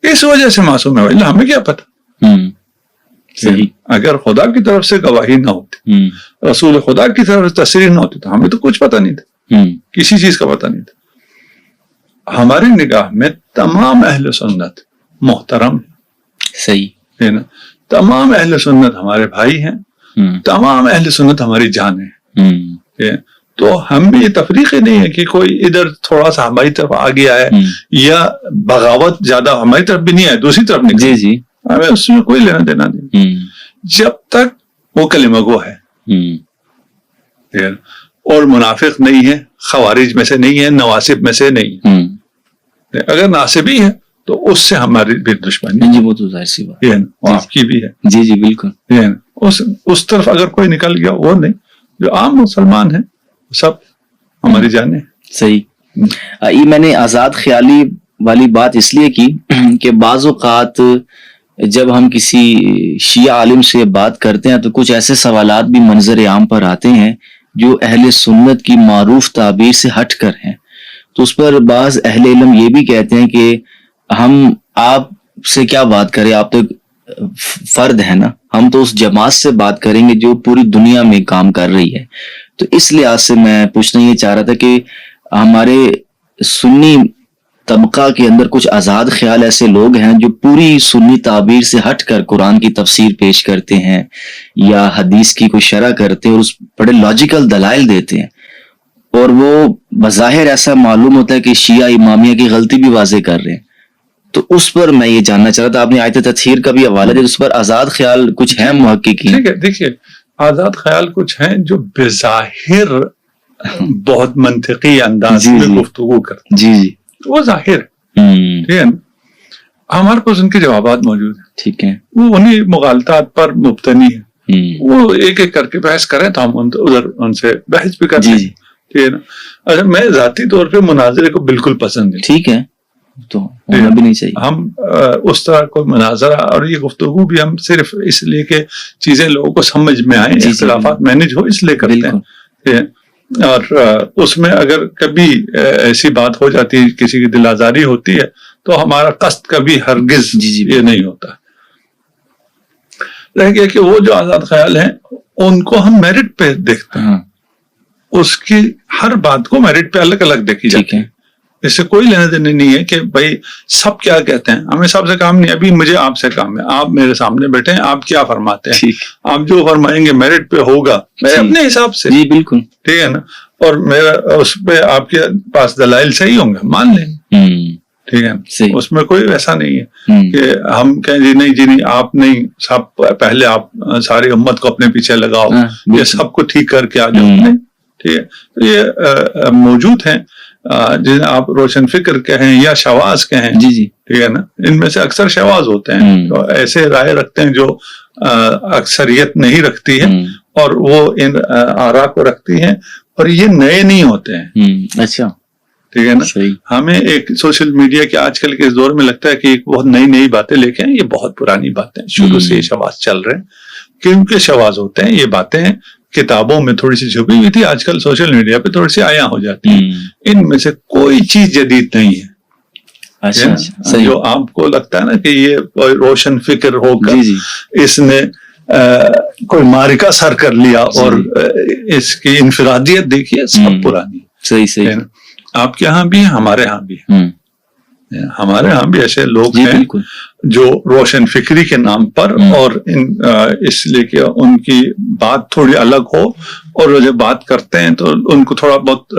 اس وجہ سے معصوم ہے, ہمیں کیا پتا. صحیح. اگر خدا کی طرف سے گواہی نہ ہوتی, رسول خدا کی طرف سے تصریح نہ ہوتی, تو ہمیں تو کچھ پتا نہیں تھا, کسی چیز کا پتا نہیں تھا. ہماری نگاہ میں تمام اہل سنت محترم, صحیح ہے نا, تمام اہل سنت ہمارے بھائی ہیں, تمام اہل سنت ہماری جان ہے. تو ہم بھی یہ تفریق ہی نہیں ہے کہ کوئی ادھر تھوڑا سا ہماری طرف آ گیا ہے یا بغاوت زیادہ ہماری طرف بھی نہیں ہے, دوسری طرف نہیں. جی, ہمیں اس میں کوئی لینا دینا نہیں, جب تک وہ کلمہ گو ہے اور منافق نہیں ہے, خوارج میں سے نہیں ہے, نواسب میں سے نہیں ہے. اگر ناصبی ہے تو اس سے ہماری بھی دشمنی. جی, وہ تو ظاہر سی بات ہے, وہ آپ کی بھی ہے. جی جی بالکل. اس طرف اگر کوئی نکل گیا, وہ نہیں, جو عام مسلمان ہیں سب ہماری جانیں. صحیح. یہ میں نے آزاد خیالی والی بات اس لیے کی کہ بعض اوقات جب ہم کسی شیعہ عالم سے بات کرتے ہیں تو کچھ ایسے سوالات بھی منظر عام پر آتے ہیں جو اہل سنت کی معروف تعبیر سے ہٹ کر ہیں. تو اس پر بعض اہل علم یہ بھی کہتے ہیں کہ ہم آپ سے کیا بات کریں, آپ تو فرد ہے نا, ہم تو اس جماعت سے بات کریں گے جو پوری دنیا میں کام کر رہی ہے. تو اس لحاظ سے میں پوچھنا یہ چاہ رہا تھا کہ ہمارے سنی طبقہ کے اندر کچھ آزاد خیال ایسے لوگ ہیں جو پوری سنی تعبیر سے ہٹ کر قرآن کی تفسیر پیش کرتے ہیں یا حدیث کی کوئی شرح کرتے ہیں اور اس بڑے لاجیکل دلائل دیتے ہیں, اور وہ بظاہر ایسا معلوم ہوتا ہے کہ شیعہ امامیہ کی غلطی بھی واضح کر رہے ہیں. تو اس پر میں یہ جاننا چاہ رہا تھا, آپ نے آیت تطہیر کا بھی حوالہ دیا, اس پر آزاد خیال کچھ ہیں محققین. ٹھیک ہے, دیکھیے آزاد خیال کچھ ہیں جو بظاہر بہت منطقی انداز میں گفتگو کرتے. جی, وہ ظاہر ٹھیک ہے, ہمارے پاس ان کے جوابات موجود ہیں. ٹھیک ہے, وہ انہیں مغالطات پر مبتنی ہے, وہ ایک ایک کر کے بحث کریں تو ہم ادھر ان سے بحث بھی کرتے ہیں. ٹھیک ہے نا. اچھا, میں ذاتی طور پہ مناظرے کو بالکل پسند ہے. ٹھیک ہے, تو ہونا بھی نہیں چاہیے. ہم اس طرح کوئی مناظرہ اور یہ گفتگو بھی ہم صرف اس لیے کہ چیزیں لوگوں کو سمجھ میں آئیں, اختلافات مینج ہو, اس لیے کرتے ہیں. اور اس میں اگر کبھی ایسی بات ہو جاتی ہے, کسی کی دل آزاری ہوتی ہے, تو ہمارا قصد کبھی ہرگز یہ نہیں ہوتا. رہ گیا کہ وہ جو آزاد خیال ہیں ان کو ہم میرٹ پہ دیکھتے ہیں, اس کی ہر بات کو میرٹ پہ الگ الگ دیکھی جاتی ہے. اس سے کوئی لینا دینا نہیں ہے کہ بھائی سب کیا کہتے ہیں, ہمیں سب سے کام نہیں. ابھی مجھے آپ سے کام ہے, آپ میرے سامنے بیٹھے ہیں, آپ کیا فرماتے ہیں, آپ جو فرمائیں گے میرٹ پہ ہوگا میرے اپنے حساب سے. جی بالکل, ٹھیک ہے نا. اور میرا اس پہ آپ کے پاس دلائل صحیح ہوں گے, مان لیں گے. ٹھیک ہے, اس میں کوئی ایسا نہیں ہے کہ ہم کہیں جی نہیں آپ نہیں, سب پہلے آپ ساری امت کو اپنے پیچھے لگاؤ, یہ سب کو ٹھیک کر کے آ جاؤ. نہیں, ٹھیک ہے. یہ موجود ہیں جنہیں آپ روشن فکر کہیں یا شواذ کہیں. ٹھیک ہے نا. ان میں سے اکثر شواذ ہوتے ہیں, تو ایسے رائے رکھتے ہیں جو اکثریت نہیں رکھتی ہے, اور وہ ان آراء کو رکھتی ہیں, اور یہ نئے نہیں ہوتے ہیں. اچھا, ٹھیک ہے نا. ہمیں ایک سوشل میڈیا کے آج کل کے اس دور میں لگتا ہے کہ ایک بہت نئی باتیں لے کے ہیں. یہ بہت پرانی باتیں, شروع سے یہ شواذ چل رہے ہیں. کیونکہ شواذ ہوتے ہیں, یہ باتیں کتابوں میں تھوڑی سی چھپی ہوئی تھی, آج کل سوشل میڈیا پہ تھوڑی سی آیا ہو جاتی ہیں. ان میں سے کوئی چیز جدید نہیں ہے. جو آپ کو لگتا ہے نا کہ یہ روشن فکر ہو کر اس نے کوئی معرکہ سر کر لیا اور اس کی انفرادیت دیکھیے, سب پرانی. صحیح. آپ کے ہاں بھی, ہمارے ہاں بھی. ہمارے ہاں بھی ایسے لوگ جی ہیں بالکل جو روشن فکری کے نام پر اور اس لیے کہ ان کی بات تھوڑی الگ ہو اور وہ جب بات کرتے ہیں تو ان کو تھوڑا بہت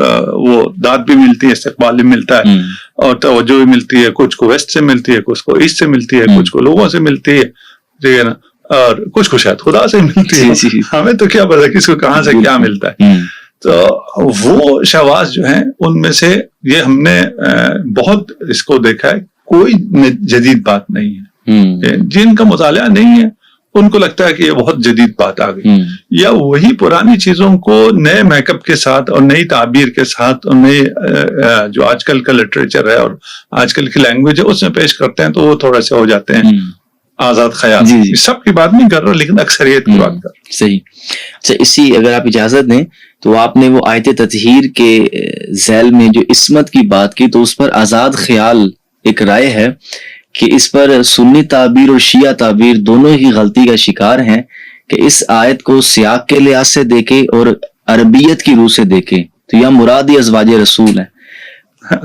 وہ داد بھی ملتی ہے، استقبال بھی ملتا ہے اور توجہ بھی ملتی ہے، کچھ کو ویسٹ سے ملتی ہے، کچھ کو ایسٹ سے ملتی ہے، کچھ کو لوگوں سے ملتی ہے، ٹھیک ہے نا، اور کچھ کو شاید خدا سے ملتی ہے، ہمیں تو کیا پتا کس کو کہاں سے کیا ملتا ہے۔ تو وہ شواذ جو ہیں ان میں سے یہ ہم نے بہت اس کو دیکھا ہے، کوئی جدید بات نہیں ہے، جن کا مطالعہ نہیں ہے ان کو لگتا ہے کہ یہ بہت جدید بات آ گئی، یا وہی پرانی چیزوں کو نئے میک اپ کے ساتھ اور نئی تعبیر کے ساتھ اور نئے جو آج کل کا لٹریچر ہے اور آج کل کی لینگویج ہے اس میں پیش کرتے ہیں، تو وہ تھوڑے سے ہو جاتے ہیں آزاد خیال۔ سب کی بات نہیں کر رہا لیکن اکثریت کی بات کر رہا۔ صحیح۔ اچھا، اسی اگر آپ اجازت دیں تو آپ نے وہ آیت تطہیر کے ذیل میں جو عصمت کی بات کی، تو اس پر آزاد خیال ایک رائے ہے کہ اس پر سنی تعبیر اور شیعہ تعبیر دونوں ہی غلطی کا شکار ہیں کہ اس آیت کو سیاق کے لحاظ سے دیکھیں اور عربیت کی روح سے دیکھیں تو یہ مراد ہی ازواج رسول ہے۔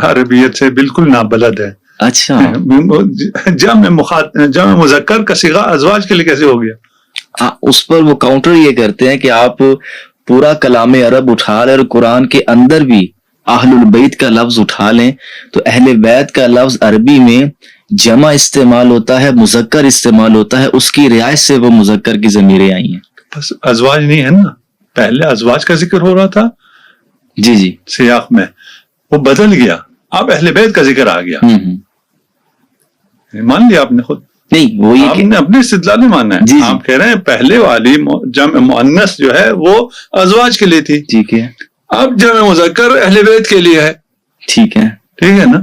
عربیت سے بالکل نابلد ہے۔ اچھا، جمع مذکر کا صیغہ ازواج کے لیے کیسے ہو گیا؟ اس پر وہ کاؤنٹر یہ کرتے ہیں کہ آپ پورا کلام عرب اٹھا لیں اور قرآن کے اندر بھی اہل البیت کا لفظ اٹھا لیں تو اہل بیت کا لفظ عربی میں جمع استعمال ہوتا ہے، مذکر استعمال ہوتا ہے، اس کی رعایت سے وہ مذکر کی ضمیریں آئی ہیں۔ بس ازواج نہیں ہے نا، پہلے ازواج کا ذکر ہو رہا تھا جی جی سیاق میں، وہ بدل گیا، اب اہل بیت کا ذکر آ گیا۔ مان لیا آپ نے خود؟ نہیں، وہ یہ آپ نے اپنے استدلال میں مانا ہے۔ آپ کہہ رہے ہیں پہلے والی جمع مؤنث جو ہے وہ ازواج کے لیے تھی، ٹھیک ہے، اب جمع مذکر اہل بیت کے لیے ہے، ٹھیک ہے، ٹھیک ہے نا،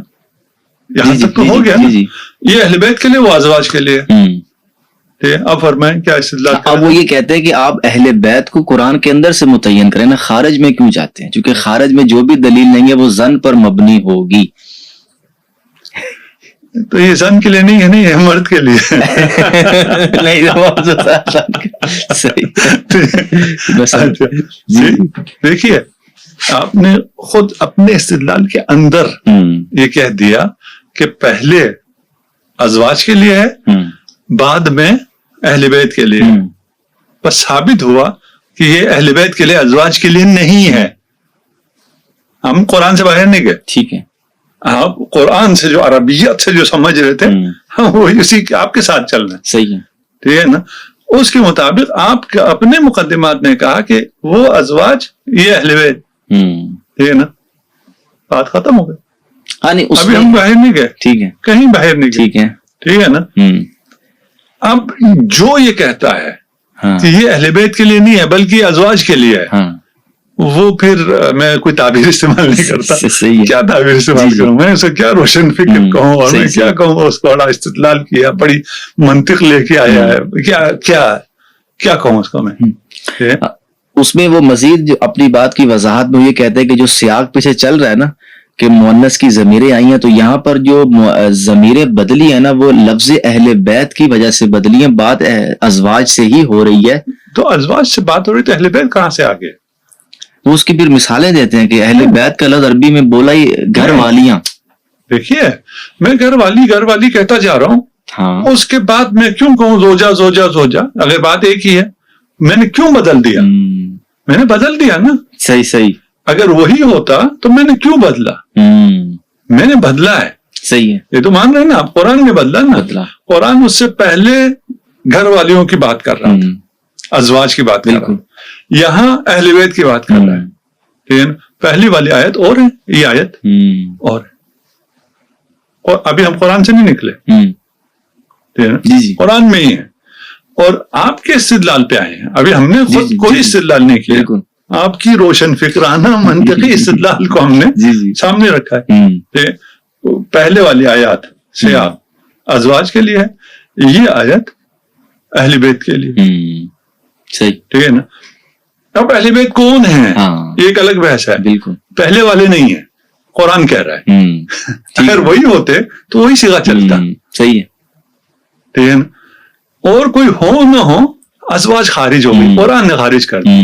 یہاں تک تو ہو گیا نا، یہ اہل بیت کے لیے، وہ ازواج کے لیے، ٹھیک ہے۔ اب فرمائیں کیا استدلال کریں؟ اب وہ یہ کہتے ہیں کہ آپ اہل بیت کو قرآن کے اندر سے متعین کریں نا، خارج میں کیوں جاتے ہیں؟ چونکہ خارج میں جو بھی دلیل لیں گے وہ ظن پر مبنی ہوگی۔ تو یہ زن کے لیے نہیں ہے نا، یہ مرد کے لیے دیکھیے آپ نے خود اپنے استدلال کے اندر یہ کہہ دیا کہ پہلے ازواج کے لیے ہے، بعد میں اہل بیت کے لیے، بس ثابت ہوا کہ یہ اہل بیت کے لیے ازواج کے لیے نہیں ہے۔ ہم قرآن سے باہر نہیں گئے، ٹھیک ہے، آپ قرآن سے جو عربیت سے جو سمجھ رہے تھے ہم وہی اسی آپ کے ساتھ چل رہے ہیں، صحیح ہے، ٹھیک ہے نا۔ اس کے مطابق آپ اپنے مقدمات میں کہا کہ وہ ازواج یہ اہل بیت، ٹھیک ہے نا، بات ختم ہو گئی۔ ہاں نہیں، ابھی ہم باہر نہیں گئے، ٹھیک ہے، کہیں باہر نہیں گئے، ٹھیک ہے، ٹھیک ہے نا۔ اب جو یہ کہتا ہے کہ یہ اہل بیت کے لیے نہیں ہے بلکہ ازواج کے لیے ہے، وہ پھر میں کوئی تعبیر استعمال نہیں کرتا، کیا تعبیر استعمال کروں میں، اسے کیا روشن فکر کہوں اور میں کیا کہوں، اس کو بڑا استدلال کیا، بڑی منطق لے کے آیا ہے، کیا کہوں اس کو میں۔ اس میں وہ مزید جو اپنی بات کی وضاحت میں یہ کہتے ہیں کہ جو سیاق پیچھے چل رہا ہے نا کہ مؤنث کی ضمیریں آئی ہیں، تو یہاں پر جو ضمیریں بدلی ہیں نا وہ لفظ اہل بیت کی وجہ سے بدلی ہیں، بات ازواج سے ہی ہو رہی ہے۔ تو ازواج سے بات ہو رہی تو اہل بیت کہاں سے آ گئے؟ وہ اس کی پھر مثالیں دیتے ہیں کہ اہل بیت کا لفظ عربی میں بولا ہی گھر والیاں۔ دیکھیے میں گھر والی کہتا جا رہا ہوں، اس کے بعد میں کیوں کہوں زوجہ، اگر بات ایک ہی ہے، میں نے کیوں بدل دیا؟ میں نے بدل دیا نا، صحیح، اگر وہی ہوتا تو میں نے کیوں بدلا؟ میں نے بدلا ہے، صحیح ہے، یہ تو مان رہے ہیں نا آپ، قرآن نے بدلا نا، قرآن اس سے پہلے گھر والیوں کی بات کر رہا تھا، ازواج کی بات کر رہا، یہاں اہل بیت کی بات کر رہا ہے، ٹھیک ہے نا۔ پہلی والی آیت اور ہے، یہ آیت اور ہے، اور ابھی ہم قرآن سے نہیں نکلے، ٹھیک ہے نا، قرآن میں ہی ہے، اور آپ کے استدلال پہ آئے ہیں، ابھی ہم نے خود کوئی استدلال نہیں کیا، آپ کی روشن فکرانہ منطقی استدلال کو ہم نے سامنے رکھا ہے۔ پہلے والی آیات سے آپ ازواج کے لیے ہے، یہ آیت اہل بیت کے لیے، صحیح، ٹھیک ہے نا۔ اب اہل بیت کون ہیں یہ ایک الگ بحث ہے، بالکل پہلے والے نہیں ہیں، قرآن کہہ رہا ہے، اگر وہی ہوتے تو وہی صیغہ چلتا، صحیح ہے، ٹھیک ہے نا۔ اور کوئی ہو نہ ہو ازواج خارج ہو گئی، قرآن نے خارج کر دیا۔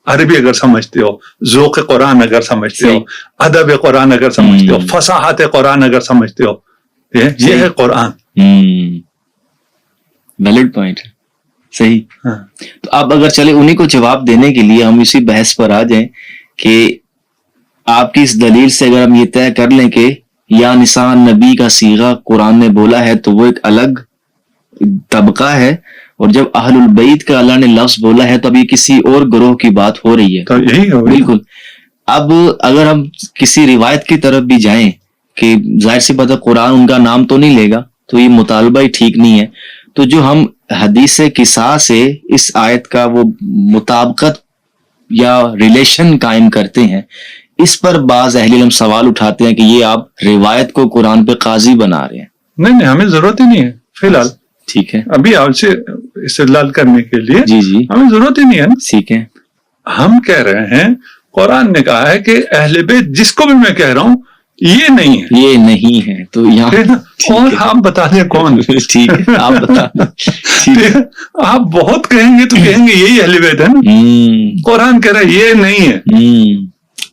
عربی اگر سمجھتے ہو، ذوق قرآن اگر سمجھتے ہو، ادب قرآن اگر سمجھتے ہو، فصاحت قرآن اگر سمجھتے ہو، یہ ہے قرآن. ویلڈ پوائنٹ ہے. صحیح. ہاں. تو اب اگر چلے انہیں کو جواب دینے کے لیے ہم اسی بحث پر آ جائیں کہ آپ کی اس دلیل سے اگر ہم یہ طے کر لیں کہ یا نسان نبی کا صیغہ قرآن نے بولا ہے تو وہ ایک الگ طبقہ ہے, اور جب اہل البیت کا اللہ نے لفظ بولا ہے تو اب یہ کسی اور گروہ کی بات ہو رہی ہے. تو یہی ہو. بالکل. اب اگر ہم کسی روایت کی طرف بھی جائیں کہ ظاہر سی بات ہے قرآن ان کا نام تو نہیں لے گا, تو یہ مطالبہ ہی ٹھیک نہیں ہے. تو جو ہم حدیث قصا سے اس آیت کا وہ مطابقت یا ریلیشن قائم کرتے ہیں, اس پر بعض اہل علم سوال اٹھاتے ہیں کہ یہ آپ روایت کو قرآن پہ قاضی بنا رہے ہیں. نہیں, ہمیں ضرورت ہی نہیں ہے فی الحال. ٹھیک ہے. ابھی آپ سے استدلال کرنے کے لیے جی ہمیں ضرورت ہی نہیں ہے. ٹھیک ہے. ہم کہہ رہے ہیں قرآن نے کہا ہے کہ اہل بیت جس کو بھی میں کہہ رہا ہوں یہ نہیں ہے, یہ نہیں ہے. تو یہاں اور آپ بتا دیں کون. ٹھیک ہے, آپ بتا دیں. آپ بہت کہیں گے تو کہیں گے یہی اہل بیت ہے نا. قرآن کہہ رہا ہے یہ نہیں ہے.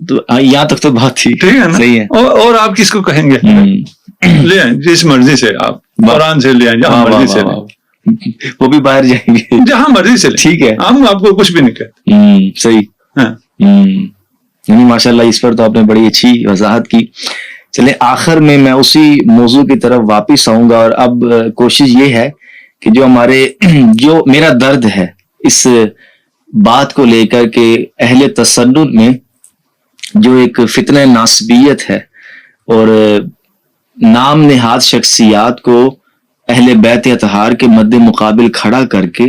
تو یہاں تک تو بات تھی. ٹھیک ہے نا. صحیح ہے. اور آپ کس کو کہیں گے؟ لے آئیں جس مرضی سے, آپ قرآن سے لے آئیں, جہاں مرضی سے لیں. وہ بھی باہر جائیں گے جہاں مرضی سے لیں. ٹھیک ہے, ہم آپ کو کچھ بھی نہیں کہتے. صحیح. ہاں. یعنی ماشاء اللہ اس پر تو آپ نے بڑی اچھی وضاحت کی. چلے آخر میں اسی موضوع کی طرف واپس آؤں گا, اور اب کوشش یہ ہے کہ جو میرا درد ہے اس بات کو لے کر کہ اہل تسنن میں جو ایک فتنہ ناسبیت ہے, اور نام نہاد شخصیات کو اہل بیت اطہار کے مد مقابل کھڑا کر کے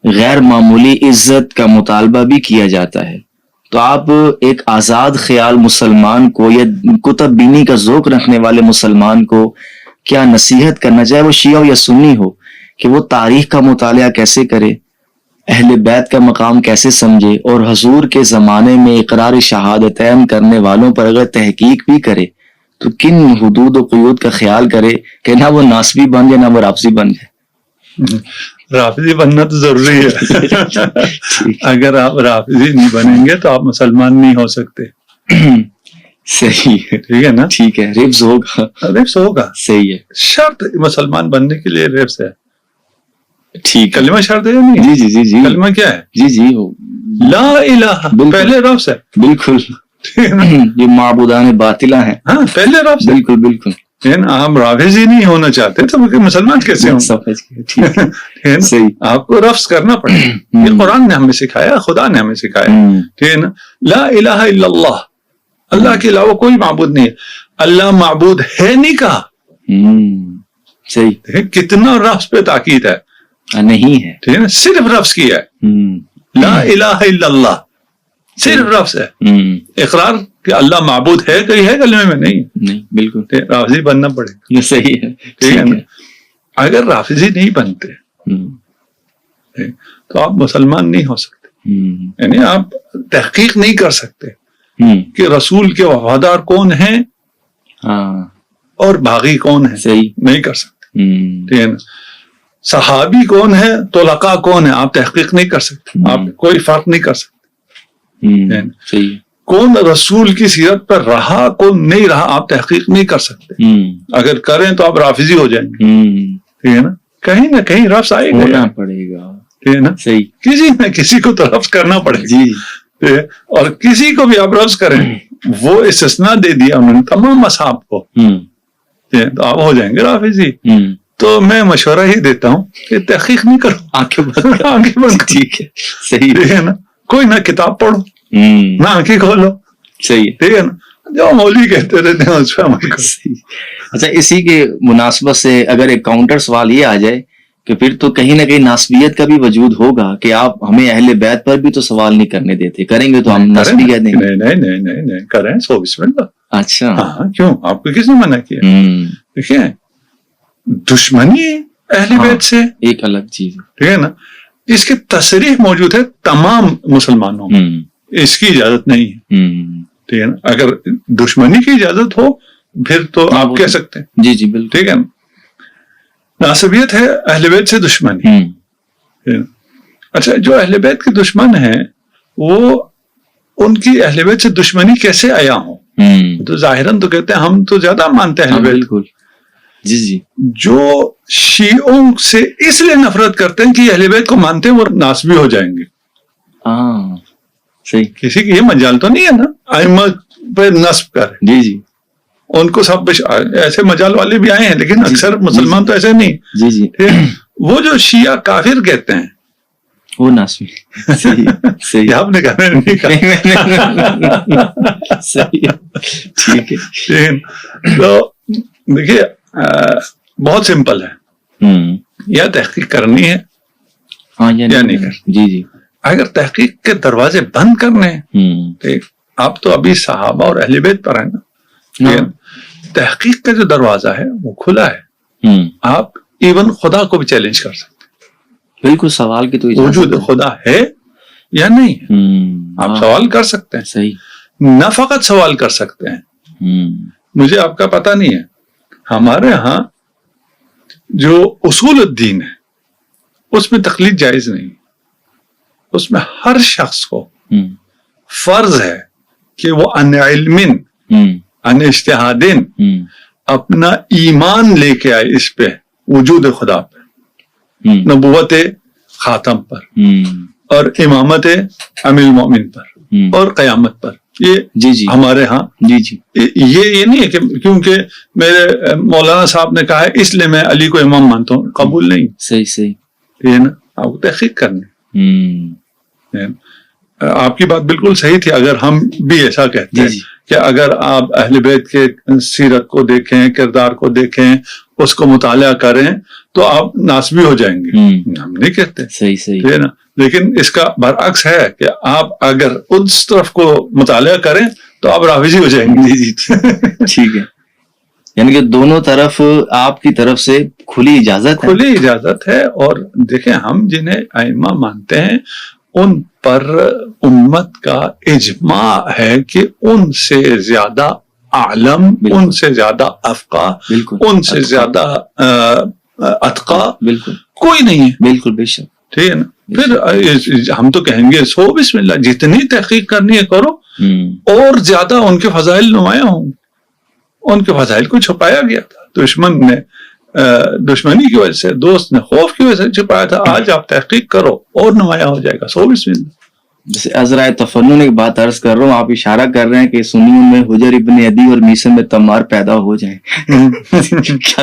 غیر معمولی عزت کا مطالبہ بھی کیا جاتا ہے. تو آپ ایک آزاد خیال مسلمان کو یا کتب بینی کا ذوق رکھنے والے مسلمان کو کیا نصیحت کرنا چاہے, وہ شیعہ ہو یا سنی ہو, کہ وہ تاریخ کا مطالعہ کیسے کرے, اہل بیت کا مقام کیسے سمجھے, اور حضور کے زمانے میں اقرار شہادتین کرنے والوں پر اگر تحقیق بھی کرے تو کن حدود و قیود کا خیال کرے کہ نہ وہ ناسبی بن جائے نہ وہ رافضی بن جائے. رافضی بننا تو ضروری ہے. اگر آپ رافضی نہیں بنیں گے تو آپ مسلمان نہیں ہو سکتے. صحیح ہے. ٹھیک ہے نا. ٹھیک ہے, رفض ہوگا. رفض ہوگا. صحیح ہے. شرط مسلمان بننے کے لیے رفض ہے. ٹھیک. کلمہ شرط ہے یا نہیں؟ جی جی جی جی. کلمہ کیا ہے؟ جی جی, لا الہ پہلے لفظ ہے. بالکل. یہ معبودان باطلہ ہیں. ہاں پہلے لفظ. بالکل بالکل. ہم رافضی نہیں ہونا چاہتے تو مسلمان کیسے ہوں؟ صحیح. آپ کو رفض کرنا پڑے. یہ قرآن نے ہمیں سکھایا, خدا نے ہمیں سکھایا. ٹھیک ہے نا. لا الہ الا اللہ, اللہ کے علاوہ کوئی معبود نہیں ہے. اللہ معبود ہے نہیں کہا. صحیح. کتنا لفظ پہ تاکید ہے. نہیں ہے. ٹھیک ہے نا. صرف لفظ کیا ہے. لا الہ الا اللہ صرف لفظ ہے. اقرار کہ اللہ معبود ہے کہیں ہے کلمے میں نہیں. بالکل. رافضی بننا پڑے گا. یہ صحیح ہے. ٹھیک ہے نا. اگر رافضی نہیں بنتے تو آپ مسلمان نہیں ہو سکتے. یعنی آپ تحقیق نہیں کر سکتے کہ رسول کے وفادار کون ہیں اور باغی کون ہیں. صحیح. نہیں کر سکتے. ٹھیک ہے نا. صحابی کون ہے, طلقاء کون ہے, آپ تحقیق نہیں کر سکتے. آپ کوئی فرق نہیں کر سکتے. صحیح. کون رسول کی سیرت پر رہا کون نہیں رہا آپ تحقیق نہیں کر سکتے. اگر کریں تو آپ رافضی ہو جائیں گے. ٹھیک ہے نا. کہیں نہ کہیں رفض آئے گا. پڑے گا. ٹھیک ہے نا. صحیح. کسی نہ کسی کو تو رفض کرنا پڑے گا. جی. اور کسی کو بھی آپ رفض کریں وہ استثناء دے دیا انہوں نے تمام مذہب کو, تو آپ ہو جائیں گے رافضی. تو میں مشورہ ہی دیتا ہوں کہ تحقیق نہیں کرو, آنکھیں بند. ٹھیک ہے. صحیح. ٹھیک ہے نا. کوئی نہ کتاب پڑھو نہ آنکھیں کھولو. صحیح. ٹھیک ہے نا. جو مولوی کہتے رہتے ہیں اس پہ عمل کرو. اچھا, اسی کے مناسبت سے اگر ایک کاؤنٹر سوال یہ آ جائے کہ پھر تو کہیں نہ کہیں ناسبیت کا بھی وجود ہوگا کہ آپ ہمیں اہل بیت پر بھی تو سوال نہیں کرنے دیتے, کریں گے تو ہم ناسبی کہہ دیں گے. نہیں کریں 120 اچھا. ہاں کیوں, آپ کو کس نے منع کیا؟ دیکھیں دشمنی اہل بیت سے ایک الگ چیز. ٹھیک ہے نا. اس کی تصریح موجود ہے تمام مسلمانوں میں, اس کی اجازت نہیں ہے. ٹھیک ہے نا. اگر دشمنی کی اجازت ہو پھر تو آپ کہہ سکتے ہیں. جی جی بالکل. ٹھیک ہے نا. ناسبیت ہے اہل بیت سے دشمنی. اچھا, جو اہل بیت کے دشمن ہیں وہ ان کی اہل بیت سے دشمنی کیسے آیا ہوں؟ تو ظاہراً تو کہتے ہیں ہم تو زیادہ مانتے ہیں اہل بیت. بالکل. جی جی جو شیعوں سے اس لیے نفرت کرتے ہیں کہ یہ اہل بیت کو مانتے ہیں وہ ناسبی ہو جائیں گے. ہاں صحیح. کسی کی یہ مجال تو نہیں ہے نا ائمہ پہ نصب کرے. جی جی ان کو سب ایسے مجال والے بھی آئے ہیں لیکن اکثر مسلمان تو ایسے نہیں. جی جی وہ جو شیعہ کافر کہتے ہیں وہ ناسبی. صحیح صحیح. آپ نے کہا نہیں کہا. صحیح ٹھیک ہے. تو دیکھیے بہت سمپل ہے, یا تحقیق کرنی ہے ہاں یا نہیں کرنی. جی جی اگر تحقیق کے دروازے بند کرنے ہیں آپ تو ابھی صحابہ اور اہل بیت پر ہیں نا. تحقیق کا جو دروازہ ہے وہ کھلا ہے. آپ ایون خدا کو بھی چیلنج کر سکتے ہیں. بالکل سوال کی تو وجود خدا ہے یا نہیں ہے آپ سوال کر سکتے ہیں. صحیح. نہ فقط سوال کر سکتے ہیں. مجھے آپ کا پتہ نہیں ہے, ہمارے ہاں جو اصول الدین ہے اس میں تقلید جائز نہیں. اس میں ہر شخص کو فرض ہے کہ وہ عن علم عن اجتہاد اپنا ایمان لے کے آئے اس پہ وجود خدا پہ, نبوت خاتم پر اور امامت امیر المومن پر اور قیامت پر. یہ جی جی ہمارے ہاں جی جی یہ نہیں ہے کہ کیونکہ میرے مولانا صاحب نے کہا ہے اس لیے میں علی کو امام مانتا ہوں, قبول نہیں. صحیح صحیح. یہ نا آپ کو تحقیق کرنی. آپ کی بات بالکل صحیح تھی. اگر ہم بھی ایسا کہتے ہیں کہ اگر آپ اہل بیت کے سیرت کو دیکھیں, کردار کو دیکھیں, اس کو مطالعہ کریں تو آپ ناسبی ہو جائیں گے. ہم نہیں کہتے. صحیح صحیح ہے نا. لیکن اس کا برعکس ہے کہ آپ اگر اس طرف کو مطالعہ کریں تو آپ رافضی ہو جائیں گے. جی ٹھیک ہے. یعنی کہ دونوں طرف آپ کی طرف سے کھلی اجازت ہے. اور دیکھیں ہم جنہیں ائمہ مانتے ہیں ان پر امت کا اجماع ہے کہ ان سے زیادہ عالم, ان سے زیادہ افقہ, ان سے زیادہ اتقا بالکل کوئی نہیں ہے. بالکل بے شک. ٹھیک ہے نا. پھر ہم تو کہیں گے سو بسم اللہ, جتنی تحقیق کرنی ہے کرو, اور زیادہ ان کے فضائل نمایاں ہوں. ان کے فضائل کو چھپایا گیا تھا دشمن نے, دشمنی کی وجہ سے, دوست نے خوف کی وجہ سے چھپایا تھا. آج آپ تحقیق کرو اور نمایاں ہو جائے گا. سو بسم اللہ. جیسے ازرائے تفنن ایک بات عرض کر رہا ہوں, آپ اشارہ کر رہے ہیں کہ سنیوں میں حجر ابن عدی اور میسر میں تمار پیدا ہو جائیں.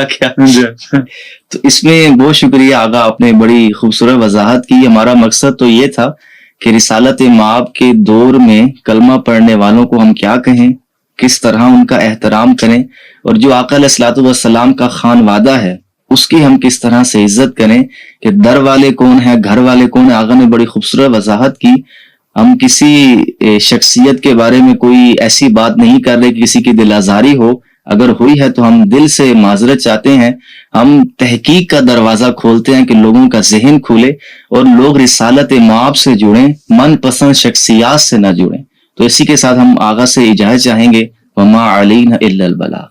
کیا تو اس میں بہت شکریہ آغا, آپ نے بڑی خوبصورت وضاحت کی. ہمارا مقصد تو یہ تھا کہ رسالت مآب کے دور میں کلمہ پڑھنے والوں کو ہم کیا کہیں, کس طرح ان کا احترام کریں, اور جو آقا علیہ الصلوۃ والسلام کا خانوادہ ہے اس کی ہم کس طرح سے عزت کریں, کہ در والے کون ہیں, گھر والے کون ہیں. آقا نے بڑی خوبصورت وضاحت کی. ہم کسی شخصیت کے بارے میں کوئی ایسی بات نہیں کر رہے کہ کسی کی دل آزاری ہو, اگر ہوئی ہے تو ہم دل سے معذرت چاہتے ہیں. ہم تحقیق کا دروازہ کھولتے ہیں کہ لوگوں کا ذہن کھولے اور لوگ رسالت مآب سے جڑیں, من پسند شخصیات سے نہ جڑیں. تو اسی کے ساتھ ہم آغا سے اجازت چاہیں گے. وما علینا الا البلاغ.